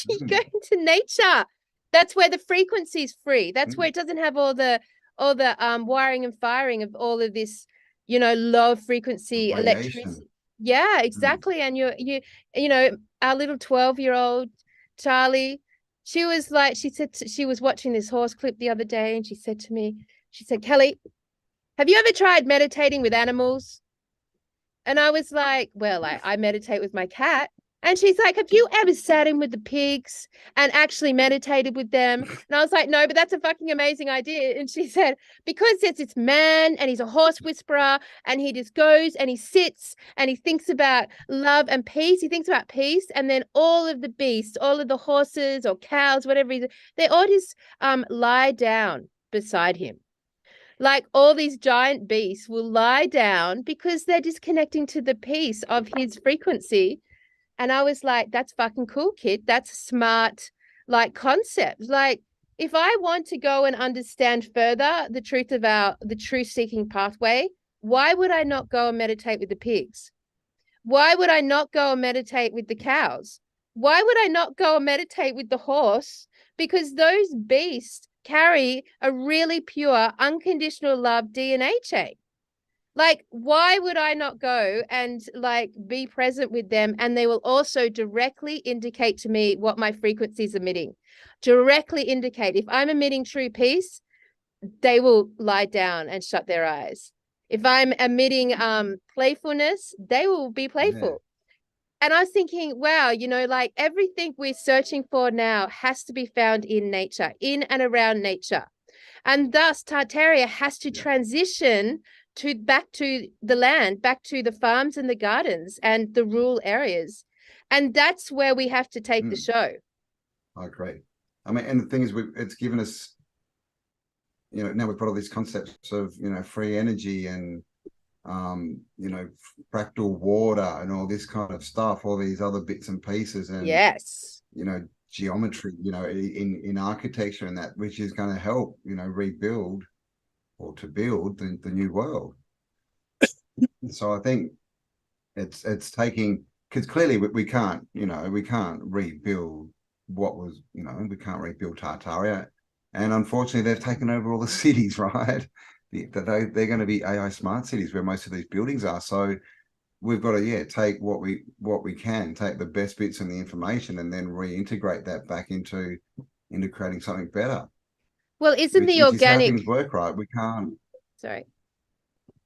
You go into nature. That's where the frequency is free. That's where it doesn't have all the wiring and firing of all of this, you know, low frequency electricity. Yeah, exactly. And you know, our little 12-year-old Charlie, she was like, she said she was watching this horse clip the other day, and she said to me, she said, Kelly, have you ever tried meditating with animals? And I was like, well, I meditate with my cat. And she's like, have you ever sat in with the pigs and actually meditated with them? And I was like, no, but that's a fucking amazing idea. And she said, because it's this man and he's a horse whisperer, and he just goes and he sits and he thinks about love and peace. He thinks about peace. And then all of the beasts, all of the horses or cows, whatever it is, they all just lie down beside him. Like, all these giant beasts will lie down because they're disconnecting to the peace of his frequency. And I was like, that's fucking cool, kid. That's a smart, like, concept. Like, if I want to go and understand further the truth of the truth-seeking pathway, why would I not go and meditate with the pigs? Why would I not go and meditate with the cows? Why would I not go and meditate with the horse? Because those beasts carry a really pure, unconditional love DNA chain. Like, why would I not go and, like, be present with them? And they will also directly indicate to me what my frequency is emitting. Directly indicate. If I'm emitting true peace, they will lie down and shut their eyes. If I'm emitting playfulness, they will be playful. Yeah. And I was thinking, wow, you know, like, everything we're searching for now has to be found in nature, in and around nature. And thus Tartaria has to transition back to the land, back to the farms and the gardens and the rural areas. And that's where we have to take the show. I agree. I mean, and the thing is, it's given us, you know, now we've got all these concepts of, you know, free energy and, you know, fractal water and all this kind of stuff, all these other bits and pieces. And, yes, you know, geometry, you know, in architecture and that, which is going to help, you know, rebuild or to build the new world. So I think it's taking, because clearly we can't, you know, we can't rebuild what was, you know, we can't rebuild Tartaria. And unfortunately, they've taken over all the cities, right? They're going to be AI smart cities where most of these buildings are. So we've got to, take what we can, take the best bits and the information, and then reintegrate that back into creating something better. Well, isn't the organic things work, right? We can't. Sorry.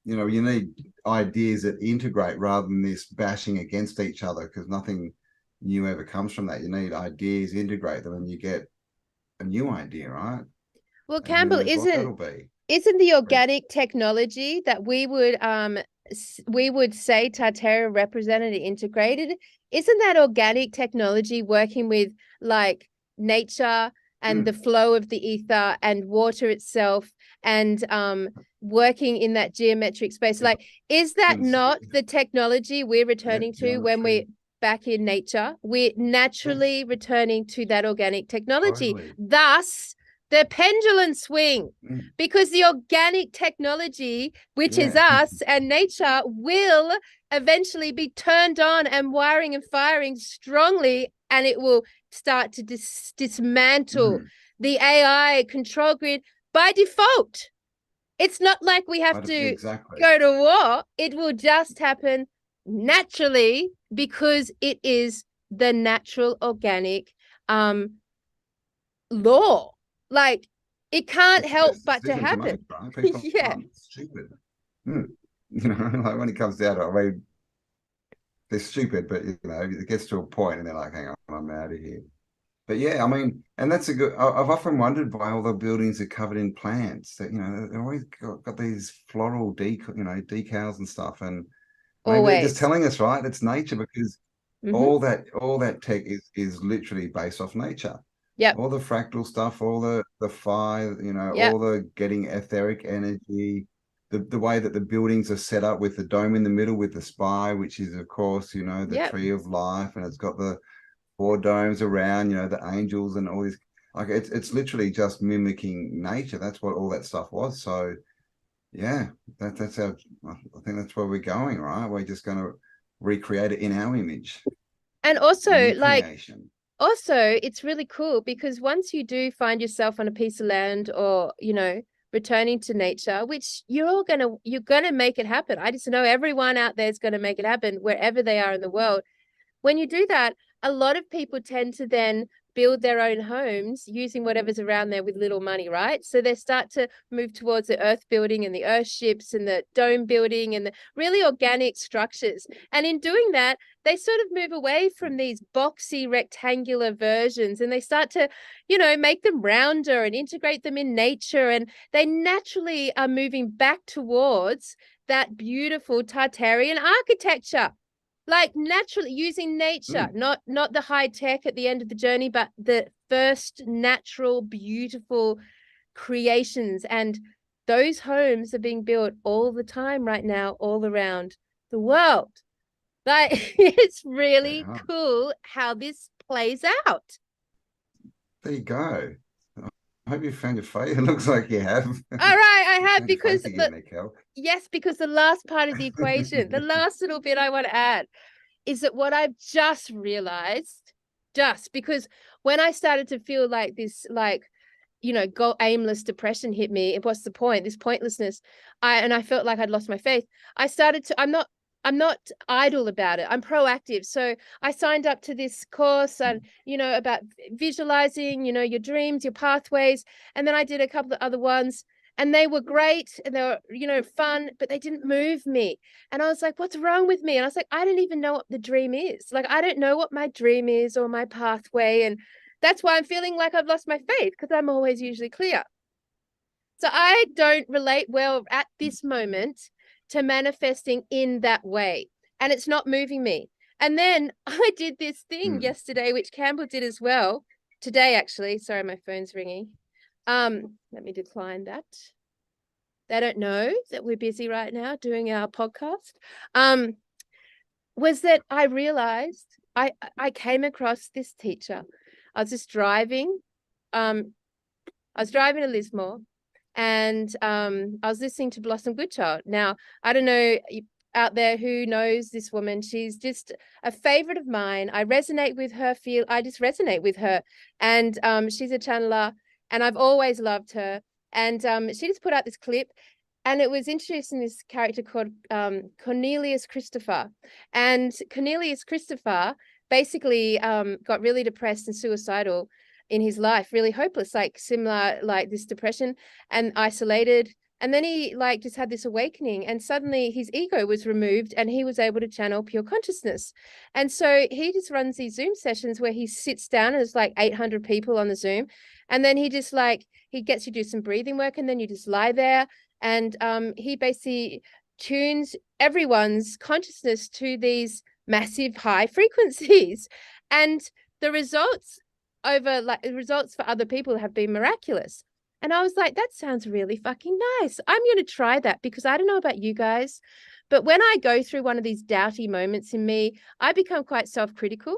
You know, you need ideas that integrate rather than this bashing against each other, because nothing new ever comes from that. You need ideas, integrate them, and you get a new idea, right? Well, Campbell, isn't the organic technology that we would say Tartaria represented and integrated, isn't that organic technology working with, like, nature and the flow of the ether and water itself, and working in that geometric space? Like, is that not the technology we're returning to when we're back in nature? We're naturally returning to that organic technology. Totally. Thus, the pendulum swing, because the organic technology, which is us and nature, will eventually be turned on and wiring and firing strongly, and it will start to dismantle the AI control grid by default. It's not like we have to go to war. It will just happen naturally, because it is the natural organic law. Like, It can't It's the help best but to decision to make, happen. right? People Yeah, aren't stupid. Hmm. You know, like when it comes down to it, I mean, they're stupid, but you know, it gets to a point and they're like, hang on, I'm out of here. But yeah, I mean, and that's a good. I've often wondered why all the buildings are covered in plants. That, you know, they've always got these floral decals and stuff, and maybe they're just always. telling us, right? It's nature, because Hmm. all that tech is literally based off nature. Yep. All the fractal stuff, all the fire, you know, Yep. all the getting etheric energy, the way that the buildings are set up with the dome in the middle with the spire, which is of course, you know, the Yep. tree of life, and it's got the four domes around, you know, the angels and all these. Like it's literally just mimicking nature. That's what all that stuff was. So yeah, that's how I think that's where we're going, right? We're just going to recreate it in our image, And a also, new like, creation. also, it's really cool because once you do find yourself on a piece of land or, you know, returning to nature, which you're gonna make it happen. I just know everyone out there is gonna make it happen wherever they are in the world. When you do that, a lot of people tend to then build their own homes using whatever's around there with little money, right? So they start to move towards the earth building and the earth ships and the dome building and the really organic structures. And in doing that, they sort of move away from these boxy rectangular versions and they start to, you know, make them rounder and integrate them in nature. And they naturally are moving back towards that beautiful Tartarian architecture, like naturally using nature, Mm. not the high tech at the end of the journey, but the first natural beautiful creations. And those homes are being built all the time right now all around the world. Like it's really Yeah. cool how this plays out. There you go. I hope you found your face. It looks like you have. All right, I You have, found your because face again there, Cal. yes, because the last part of the equation, the last little bit I want to add is that what I've just realized, just because when I started to feel like this, like, you know, go aimless depression hit me, what's the point? This pointlessness. I felt like I'd lost my faith. I started to, I'm not idle about it. I'm proactive. So I signed up to this course and, you know, about visualizing, you know, your dreams, your pathways. And then I did a couple of other ones and they were great and they were, you know, fun, but they didn't move me. And I was like, what's wrong with me? And I was like, I don't even know what the dream is. Like, I don't know what my dream is or my pathway. And that's why I'm feeling like I've lost my faith, because I'm always usually clear. So I don't relate well at this moment to manifesting in that way. And it's not moving me. And then I did this thing Mm. yesterday, which Campbell did as well. Today, actually. Sorry, my phone's ringing. Let me decline that. They don't know that we're busy right now doing our podcast. Was that I realized I came across this teacher. I was just driving. I was driving to Lismore and I was listening to Blossom Goodchild. Now, I don't know out there who knows this woman. She's just a favorite of mine. I resonate with her, I just resonate with her. And she's a channeler and I've always loved her. And she just put out this clip and it was introducing this character called Cornelius Christopher. And Cornelius Christopher basically got really depressed and suicidal in his life, really hopeless, like similar, like this depression and isolated. And then he like just had this awakening and suddenly his ego was removed and he was able to channel pure consciousness. And so he just runs these Zoom sessions where he sits down and there's like 800 people on the Zoom. And then he just like, he gets you to do some breathing work and then you just lie there. And he basically tunes everyone's consciousness to these massive high frequencies. And the results for other people have been miraculous. And I was like, that sounds really fucking nice. I'm going to try that because I don't know about you guys, but when I go through one of these doubty moments in me, I become quite self-critical.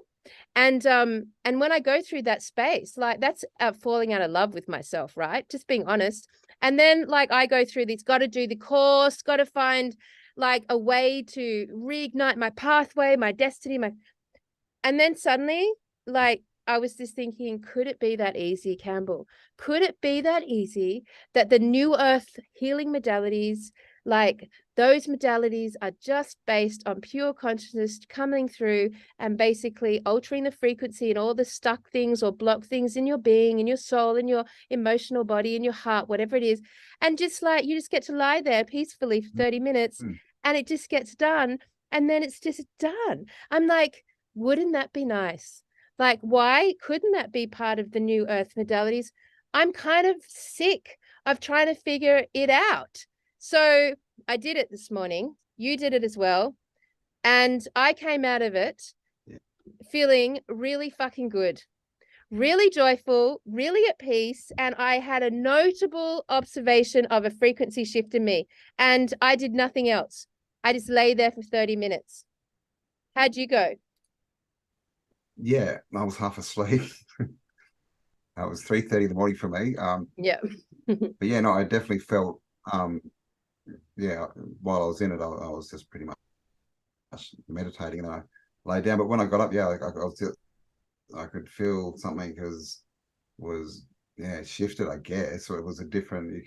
And when I go through that space, like that's falling out of love with myself, right? Just being honest. And then like I go through this, got to do the course, got to find like a way to reignite my pathway, my destiny, and then suddenly, like, I was just thinking, could it be that easy, Campbell? Could it be that easy that the new earth healing modalities, Like those modalities are just based on pure consciousness coming through and basically altering the frequency and all the stuck things or blocked things in your being, in your soul, in your emotional body, in your heart, whatever it is. And just like you just get to lie there peacefully for 30 minutes and it just gets done. And then it's just done. I'm like, wouldn't that be nice? Like, why couldn't that be part of the new earth modalities? I'm kind of sick of trying to figure it out. So I did it this morning. You did it as well. And I came out of it feeling really fucking good, really joyful, really at peace. And I had a notable observation of a frequency shift in me. And I did nothing else. I just lay there for 30 minutes. How'd you go? Yeah, I was half asleep. It was 3:30 in the morning for me. Yeah. But yeah, no, I definitely felt yeah, while I was in it, I was just pretty much meditating, and then I lay down. But when I got up, yeah, I could feel something was shifted, I guess. So it was a different.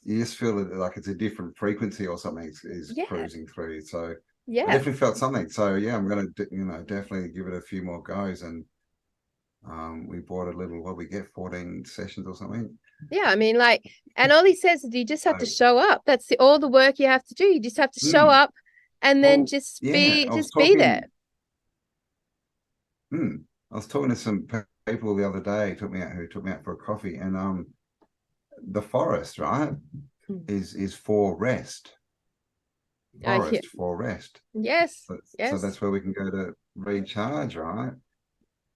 You just feel it like it's a different frequency or something is cruising through. So I definitely felt something. So yeah, I'm gonna definitely give it a few more goes. And we bought a little, what we get, 14 sessions or something. Yeah, I mean, like, and all he says is you just have to show up. That's all the work you have to do. You just have to show up and then just be there. I was talking to some people the other day, who took me out for a coffee, and the forest, right, is for rest. Forest for rest. Yes. So that's where we can go to recharge, right?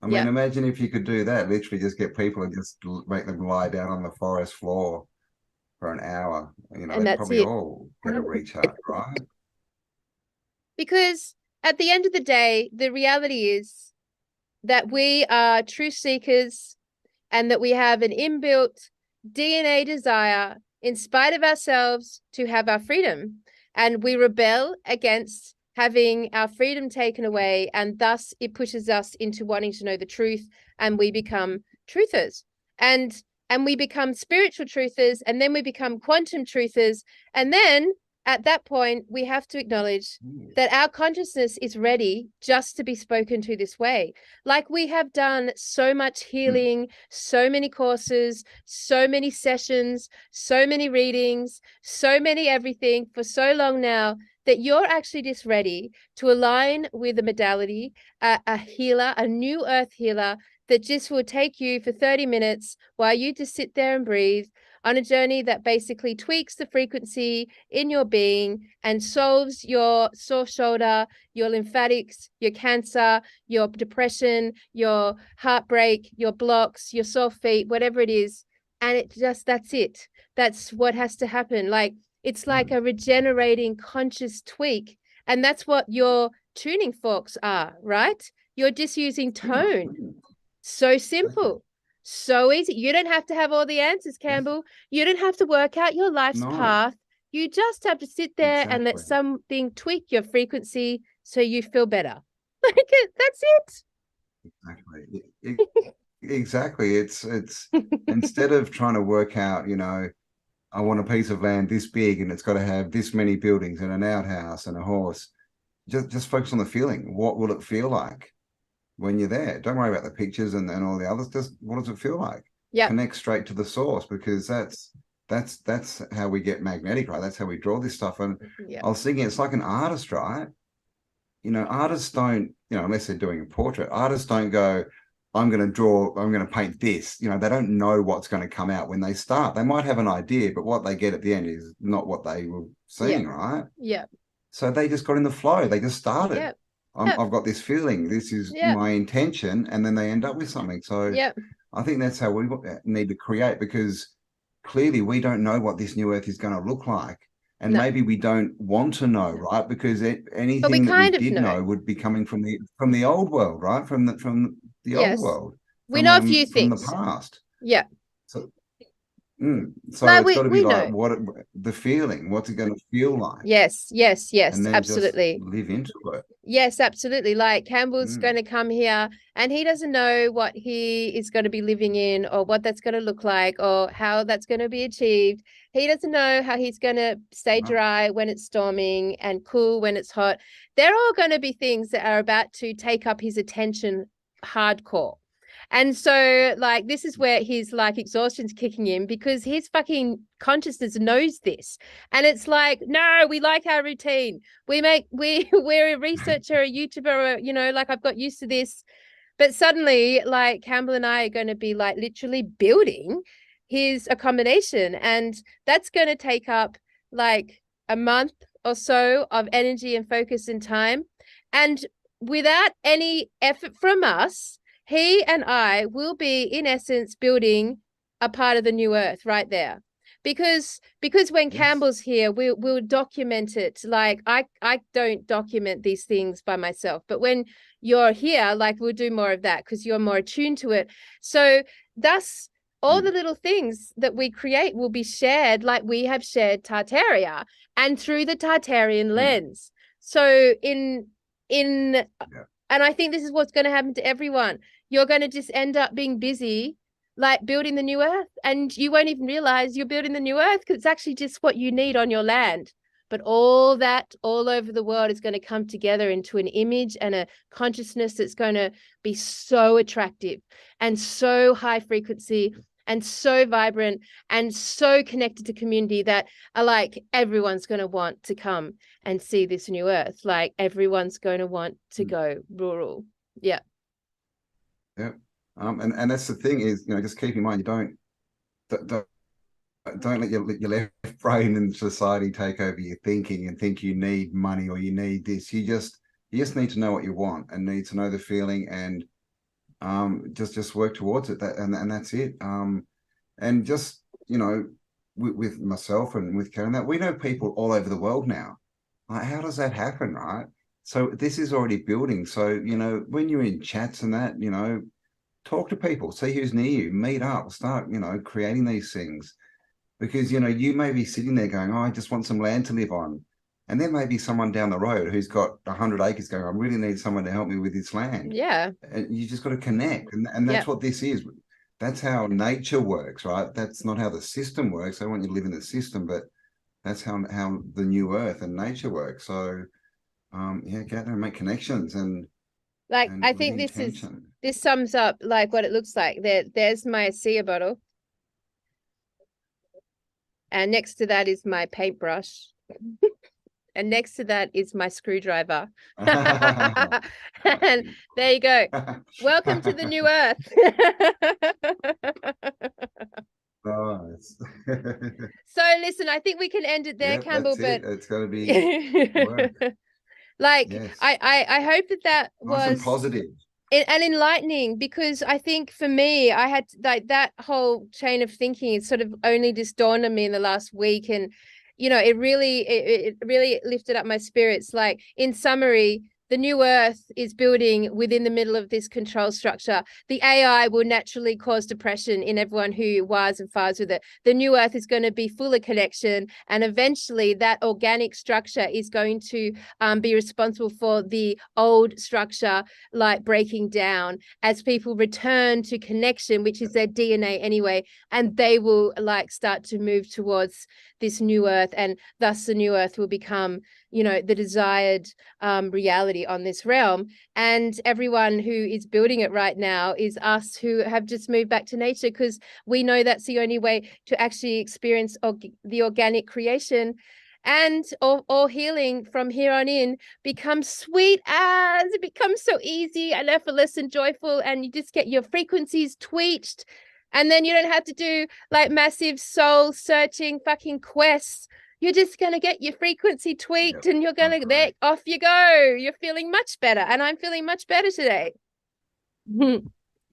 I mean, imagine if you could do that, literally just get people and just make them lie down on the forest floor for an hour. And they'd probably all get a recharge, right? Because at the end of the day, the reality is that we are truth seekers and that we have an inbuilt DNA desire, in spite of ourselves, to have our freedom. And we rebel against having our freedom taken away, and thus it pushes us into wanting to know the truth, and we become truthers, and we become spiritual truthers, and then we become quantum truthers, and then at that point we have to acknowledge that our consciousness is ready just to be spoken to this way. Like, we have done so much healing, so many courses, so many sessions, so many readings, so many everything for so long now, that you're actually just ready to align with a modality, a healer, a new earth healer that just will take you for 30 minutes while you just sit there and breathe on a journey that basically tweaks the frequency in your being and solves your sore shoulder, your lymphatics, your cancer, your depression, your heartbreak, your blocks, your sore feet, whatever it is. And that's it. That's what has to happen. Like, it's like a regenerating conscious tweak. And that's what your tuning forks are, right? You're just using tone. So simple, so easy. You don't have to have all the answers, Campbell. You don't have to work out your life's path. You just have to sit there and let something tweak your frequency so you feel better. That's it. Exactly. It's instead of trying to work out, I want a piece of land this big and it's got to have this many buildings and an outhouse and a horse. Just focus on the feeling. What will it feel like when you're there? Don't worry about the pictures and all the others. Just what does it feel like? Yeah. Connect straight to the source, because that's how we get magnetic, right? That's how we draw this stuff. And I was thinking, it's like an artist, right? Artists don't, unless they're doing a portrait, artists don't go, I'm going to paint this. They don't know what's going to come out when they start. They might have an idea, but what they get at the end is not what they were seeing, right? Yeah. So they just got in the flow. They just started. Yeah. I've got this feeling. This is my intention. And then they end up with something. So I think that's how we need to create, because clearly we don't know what this new earth is going to look like. And maybe we don't want to know, right? Because anything that we did know would be coming from the old world, right? From the old world. We know a few things from the past. Yeah. So So Like it's got to be we like know. the feeling, what's it going to feel like, Yes, yes, and yes, then just absolutely. live into it. Yes, absolutely. Like Campbell's Mm, going to come here and he doesn't know what he is going to be living in or what that's going to look like or how that's going to be achieved. He doesn't know how he's going to stay no, dry when it's storming and cool when it's hot. They're all going to be things that are about to take up his attention hardcore. And so, like, this is where his like exhaustion's kicking in because his fucking consciousness knows this. And it's like, no, we like our routine. We're a researcher, a YouTuber, you know, like I've got used to this. But suddenly, like Campbell and I are going to be like literally building his accommodation. And that's going to take up like a month or so of energy and focus and time. And without any effort from us, he and I will be, in essence, building a part of the new earth right there. Because when yes, Campbell's here, we'll document it. Like I don't document these things by myself, but when you're here, like we'll do more of that because you're more attuned to it. So thus all the little things that we create will be shared like we have shared Tartaria and through the Tartarian lens. So in yeah, and I think this is what's going to happen to everyone. You're going to just end up being busy like building the new earth and you won't even realize you're building the new earth because it's actually just what you need on your land. But all that all over the world is going to come together into an image and a consciousness that's going to be so attractive and so high frequency and so vibrant and so connected to community that are like everyone's going to want to come and see this new earth. Like everyone's going to want to go rural. Yeah. yeah. And that's the thing is, just keep in mind, you don't don't let your left brain and society take over your thinking and think you need money or you need this. You just need to know what you want and need to know the feeling and just work towards it. And that's it. And just with myself and with Karen, that we know people all over the world now. Like, how does that happen, right? So this is already building. So when you're in chats and that, talk to people, see who's near you, meet up, start creating these things. Because you may be sitting there going, oh, I just want some land to live on, and there may be someone down the road who's got 100 acres going, I really need someone to help me with this land. Yeah. And you just got to connect, and that's what this is. That's how nature works, right? That's not how the system works. I want you to live in the system, but that's how the new earth and nature works. So get there and make connections and Like I with think intention. this sums up like what it looks like. There's my Sia bottle. And next to that is my paintbrush. And next to that is my screwdriver. And there you go. Welcome to the new earth. Nice. So listen, I think we can end it there, Yeah, Campbell, that's it. but It's going to be work. like Yes. I hope that Nice and was positive. and enlightening, because I think for me, I had like that whole chain of thinking. It sort of only just dawned on me in the last week, and it really lifted up my spirits. Like in summary, the new earth is building within the middle of this control structure. The AI will naturally cause depression in everyone who wires and fires with it. The new earth is going to be full of connection, and eventually that organic structure is going to be responsible for the old structure like breaking down as people return to connection, which is their DNA anyway, and they will like start to move towards this new earth, and thus the new earth will become the desired reality on this realm. And everyone who is building it right now is us who have just moved back to nature, because we know that's the only way to actually experience the organic creation. And all healing from here on in becomes sweet as it becomes so easy and effortless and joyful, and you just get your frequencies tweaked, and then you don't have to do like massive soul searching fucking quests. You're just going to get your frequency tweaked, and you're going to, there, off you go. You're feeling much better. And I'm feeling much better today. There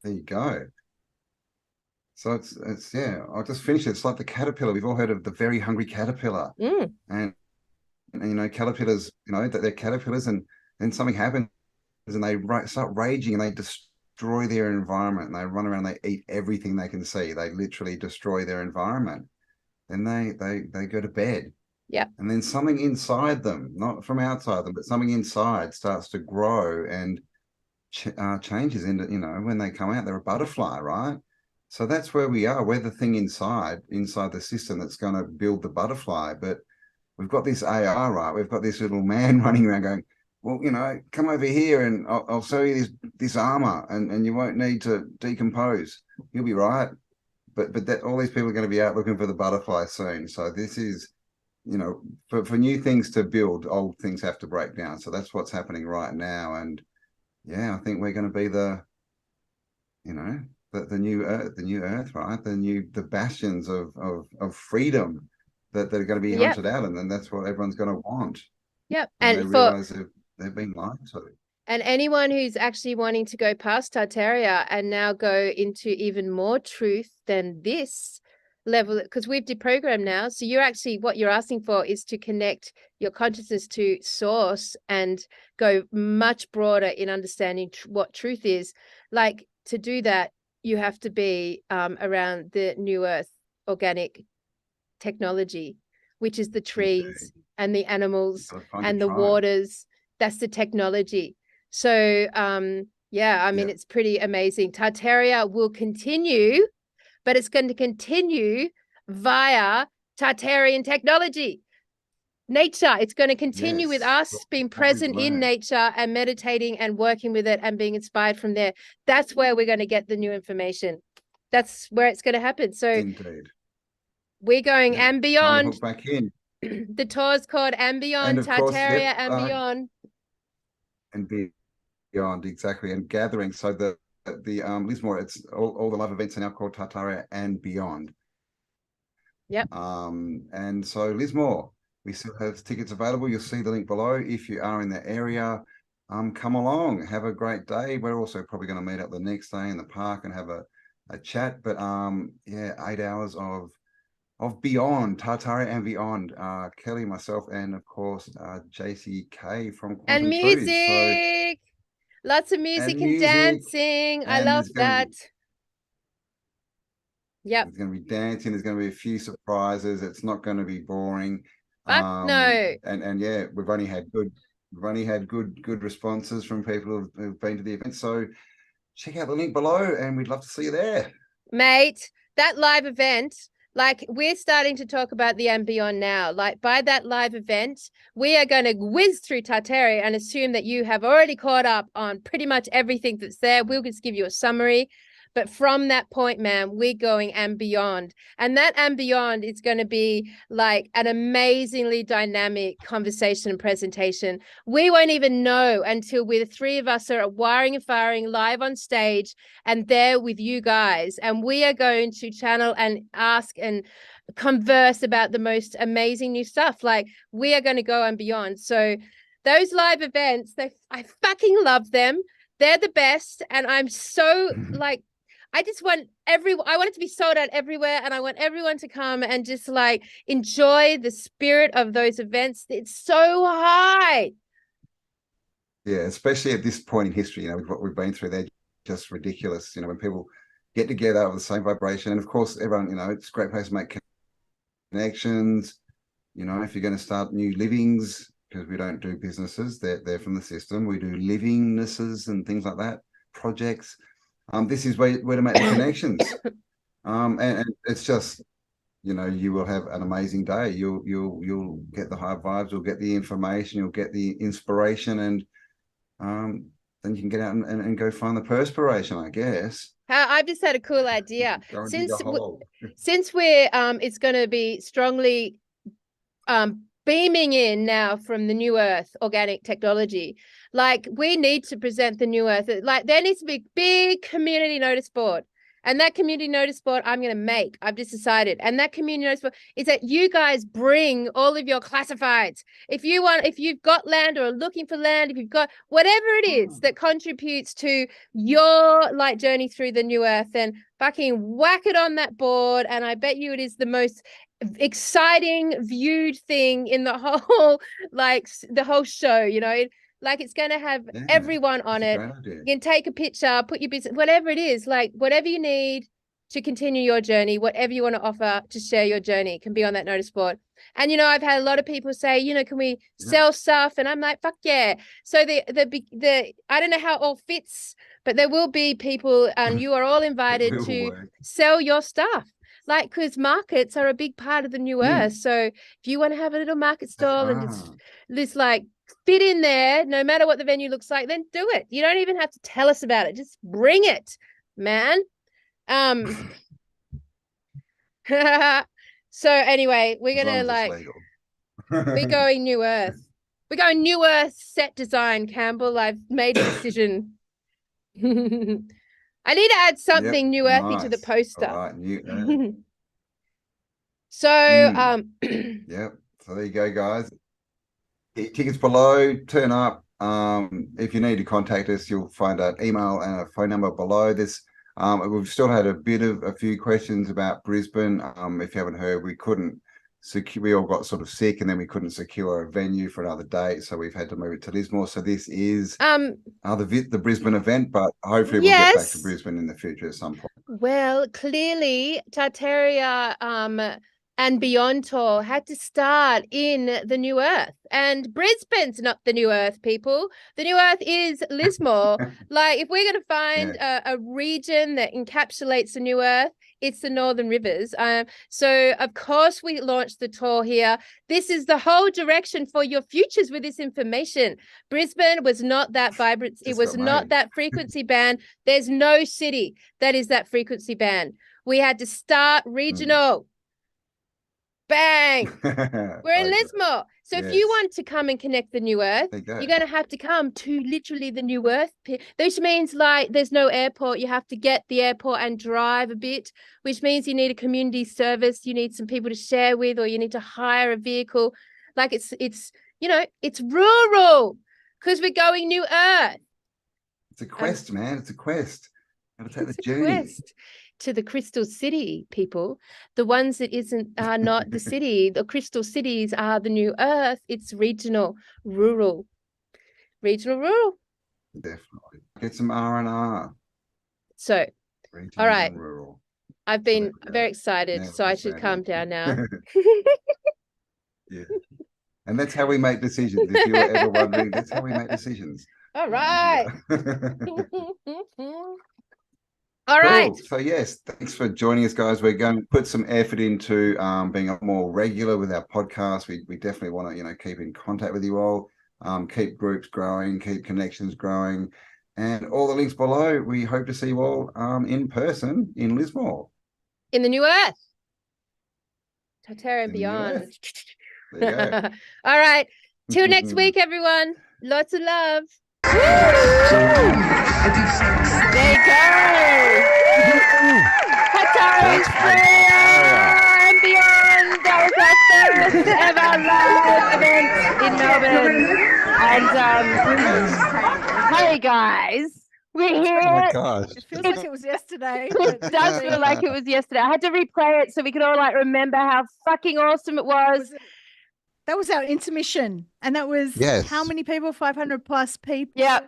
you go. So it's I'll just finish it. It's like the caterpillar. We've all heard of the very hungry caterpillar. And caterpillars, that they're caterpillars, and then something happens and they start raging and they destroy their environment, and they run around, they eat everything they can see, they literally destroy their environment, then they go to bed. Yeah. And then something inside them, not from outside them, but something inside starts to grow and changes into, when they come out, they're a butterfly, right? So that's where we are. We're the thing inside the system that's going to build the butterfly. But we've got this AI, right? We've got this little man running around going, well, come over here and I'll sell you this armor, and you won't need to decompose. You'll be right. But that all these people are going to be out looking for the butterfly soon. So this is, for new things to build, old things have to break down. So that's what's happening right now. And yeah, I think we're going to be the new earth, right? The bastions of freedom that are going to be hunted out, and then that's what everyone's going to want. Yep. And they realize they've been lied to. And anyone who's actually wanting to go past Tartaria and now go into even more truth than this level, because we've deprogrammed now. So what you're asking for is to connect your consciousness to source and go much broader in understanding what truth is. Like, to do that, you have to be around the new earth organic technology, which is the trees and the animals and the waters. That's the technology. So yeah, I mean, it's pretty amazing. Tartaria will continue, but it's going to continue via Tartarian technology. Nature, it's going to continue with us being present in nature and meditating and working with it and being inspired from there. That's where we're going to get the new information. That's where it's going to happen. So indeed, we're going and beyond. Back in. The tour's called and beyond, and Tartaria and beyond. And beyond, exactly, and gathering. So the Lismore, it's all the live events are now called Tartaria and beyond. Yep. And so Lismore, we still have tickets available. You'll see the link below. If you are in the area, come along, have a great day. We're also probably going to meet up the next day in the park and have a chat. But yeah, 8 hours of beyond, Tartaria and beyond. Kelly, myself, and of course JCK from Quantum and music. So, lots of music and dancing. I love that. Yep. There's going to be dancing. There's going to be a few surprises. It's not going to be boring. No. And yeah, we've only had good responses from people who've been to the event. So check out the link below, and we'd love to see you there, mate. That live event. Like, we're starting to talk about the and beyond now. Like, by that live event, we are going to whiz through Tartaria and assume that you have already caught up on pretty much everything that's there. We'll just give you a summary. But from that point, man, we're going and beyond. And that and beyond is going to be like an amazingly dynamic conversation and presentation. We won't even know until the three of us are wiring and firing live on stage and there with you guys. And we are going to channel and ask and converse about the most amazing new stuff. Like, we are going to go and beyond. So those live events, I fucking love them. They're the best. And I'm so like, I want it to be sold out everywhere, and I want everyone to come and just like enjoy the spirit of those events. It's so high. Yeah, especially at this point in history, with what we've been through, they're just ridiculous. When people get together with the same vibration, and of course, everyone, it's a great place to make connections. If you're going to start new livings, because we don't do businesses, they're from the system. We do livingnesses and things like that, projects. This is where to make the connections. And it's just, you will have an amazing day. You'll get the high vibes, you'll get the information, you'll get the inspiration, and then you can get out and go find the perspiration, I guess. I've just had a cool idea. Since we're it's going to be strongly beaming in now from the new earth organic technology. Like, we need to present the new earth. Like, there needs to be a big community notice board. And that community notice board I'm going to make. I've just decided. And that community notice board is that you guys bring all of your classifieds. If you've got land or are looking for land, if you've got whatever it is that contributes to your like journey through the new earth, then fucking whack it on that board. And I bet you it is the most exciting viewed thing in the whole, like the whole show, Like it's going to have everyone on it. You can take a picture, put your business, whatever it is, like whatever you need to continue your journey, whatever you want to offer to share your journey can be on that notice board. And, you know, I've had a lot of people say, you know, can we sell stuff? And I'm like, fuck yeah. So the I don't know how it all fits, but there will be people and you are all invited to sell your stuff. Like, because markets are a big part of the new earth. So if you want to have a little market stall and just like fit in there, no matter what the venue looks like, then do it. You don't even have to tell us about it. Just bring it, man. So anyway, we're gonna like we're going new earth. We're going new earth set design, Campbell. I've made a decision. I need to add something new earthy to the poster. All right, new earth. So yep. So there you go, guys. Tickets below, turn up. If you need to contact us, you'll find an email and a phone number below this. We've still had a few questions about Brisbane. If you haven't heard, we couldn't secure, we all got sort of sick and then we couldn't secure a venue for another date. So we've had to move it to Lismore. So this is the Brisbane event, but hopefully we'll get back to Brisbane in the future at some point. Well, clearly Tartaria and Beyond Tour had to start in the new earth, and Brisbane's not the new earth, people. The new earth is Lismore. Like if we're going to find a region that encapsulates the new earth, it's the Northern Rivers. So of course we launched the tour here. This is the whole direction for your futures with this information. Brisbane was not that vibrant. It was not that frequency band. There's no city that is that frequency band. We had to start regional. Bang! We're in Lismore. So if you want to come and connect the new earth, you're going to have to come to literally the new earth, which means like there's no airport. You have to get the airport and drive a bit, which means you need a community service. You need some people to share with, or you need to hire a vehicle. Like it's you know, it's rural because we're going new earth. It's a quest, man. It's a quest. Gotta take the journey. Quest to the crystal city, people. The ones that are not the city. The crystal cities are the new earth. It's regional, rural. Definitely. Get some R&R. So, all right. I've been very excited, so I should calm down now. Yeah. And that's how we make decisions. If you were ever wondering, that's how we make decisions. All right. All right. So yes, thanks for joining us, guys. We're going to put some effort into being more regular with our podcast. We definitely want to, you know, keep in contact with you all, keep groups growing, keep connections growing, and all the links below. We hope to see you all in person in Lismore, in the new earth, Tartaria and beyond. There you go. All right. Till next week, everyone. Lots of love. There you go. Tartaria and beyond. That was our first ever live event in Melbourne. And hey guys, we're here. Oh my gosh. It feels like it was yesterday. It does feel like it was yesterday. I had to replay it so we could all like remember how fucking awesome it was. That was our intermission. And that was how many people? 500 plus people. Yeah.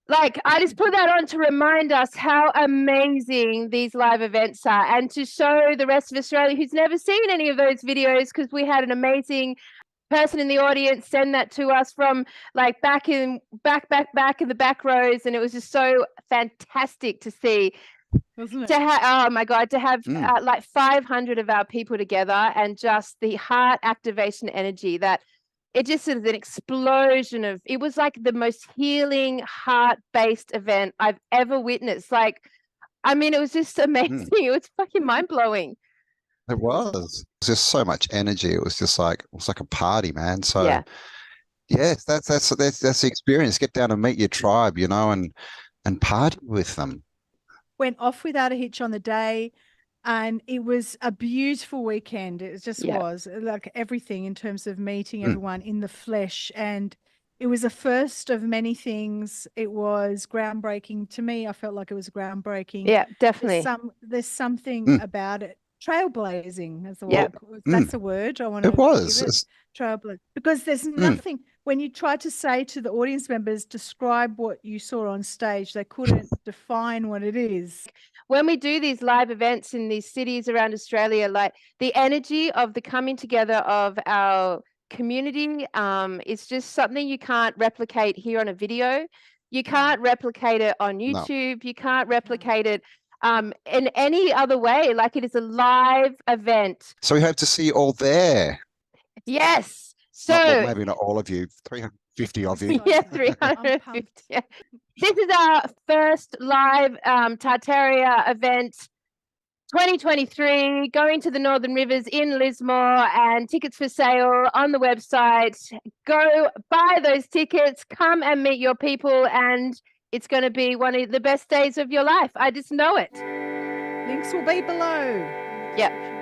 Like I just put that on to remind us how amazing these live events are, and to show the rest of Australia who's never seen any of those videos, because we had an amazing person in the audience send that to us from like back in the back rows, and it was just so fantastic to see. Wasn't it? To have, oh my God, to have like 500 of our people together, and just the heart activation energy that it just is an explosion of, it was like the most healing heart-based event I've ever witnessed. Like, I mean, it was just amazing. It was fucking mind-blowing. It was just so much energy. It was just like, it was like a party, man. So yes, that's the experience. Get down and meet your tribe, you know, and party with them. Went off without a hitch on the day, and it was a beautiful weekend. It just was like everything in terms of meeting everyone in the flesh, and it was a first of many things. It was groundbreaking to me. I felt like it was groundbreaking. Yeah, definitely. There's something about it trailblazing as the Yeah. word. That's the word I want It to was. give it. Trailblaze. Because there's nothing, when you tried to say to the audience members, describe what you saw on stage, they couldn't define what it is. When we do these live events in these cities around Australia, like the energy of the coming together of our community is just something you can't replicate here on a video. You can't replicate it on YouTube. You can't replicate it in any other way. Like, it is a live event. So we hope to see you all there. Yes. So well, maybe not all of you, 350 of you. yeah, 350. Yeah. This is our first live Tartaria event 2023, going to the Northern Rivers in Lismore, and tickets for sale on the website. Go buy those tickets, come and meet your people, and it's going to be one of the best days of your life. I just know it. Links will be below. Yeah.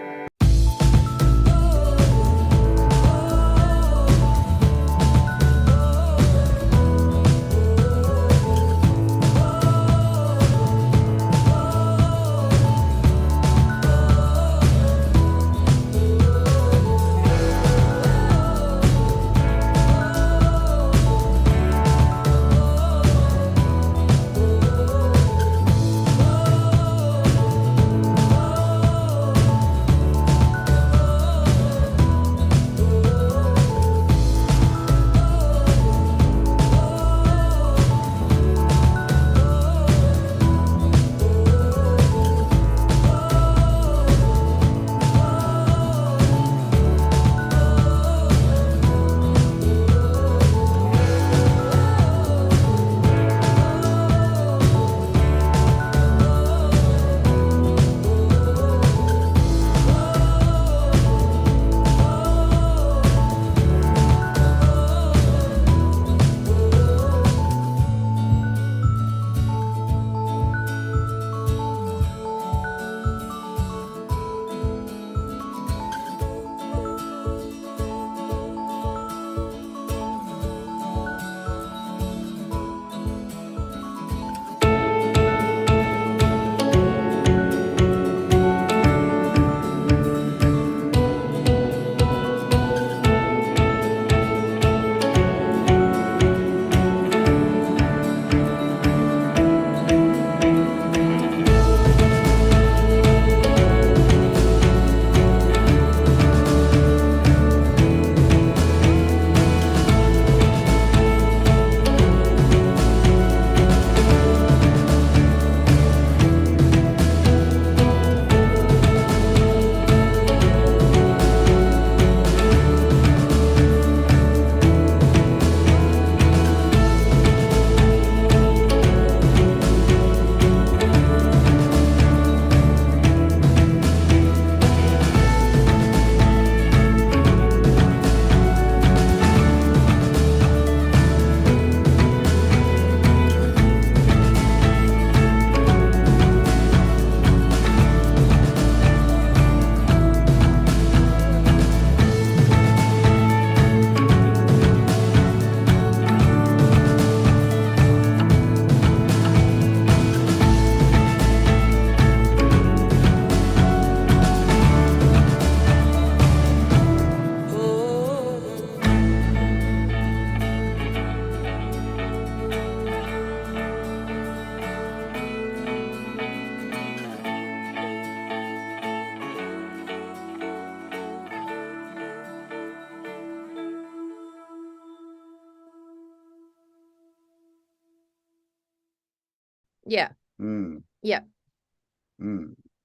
Yeah. Mm. Yeah. Mm.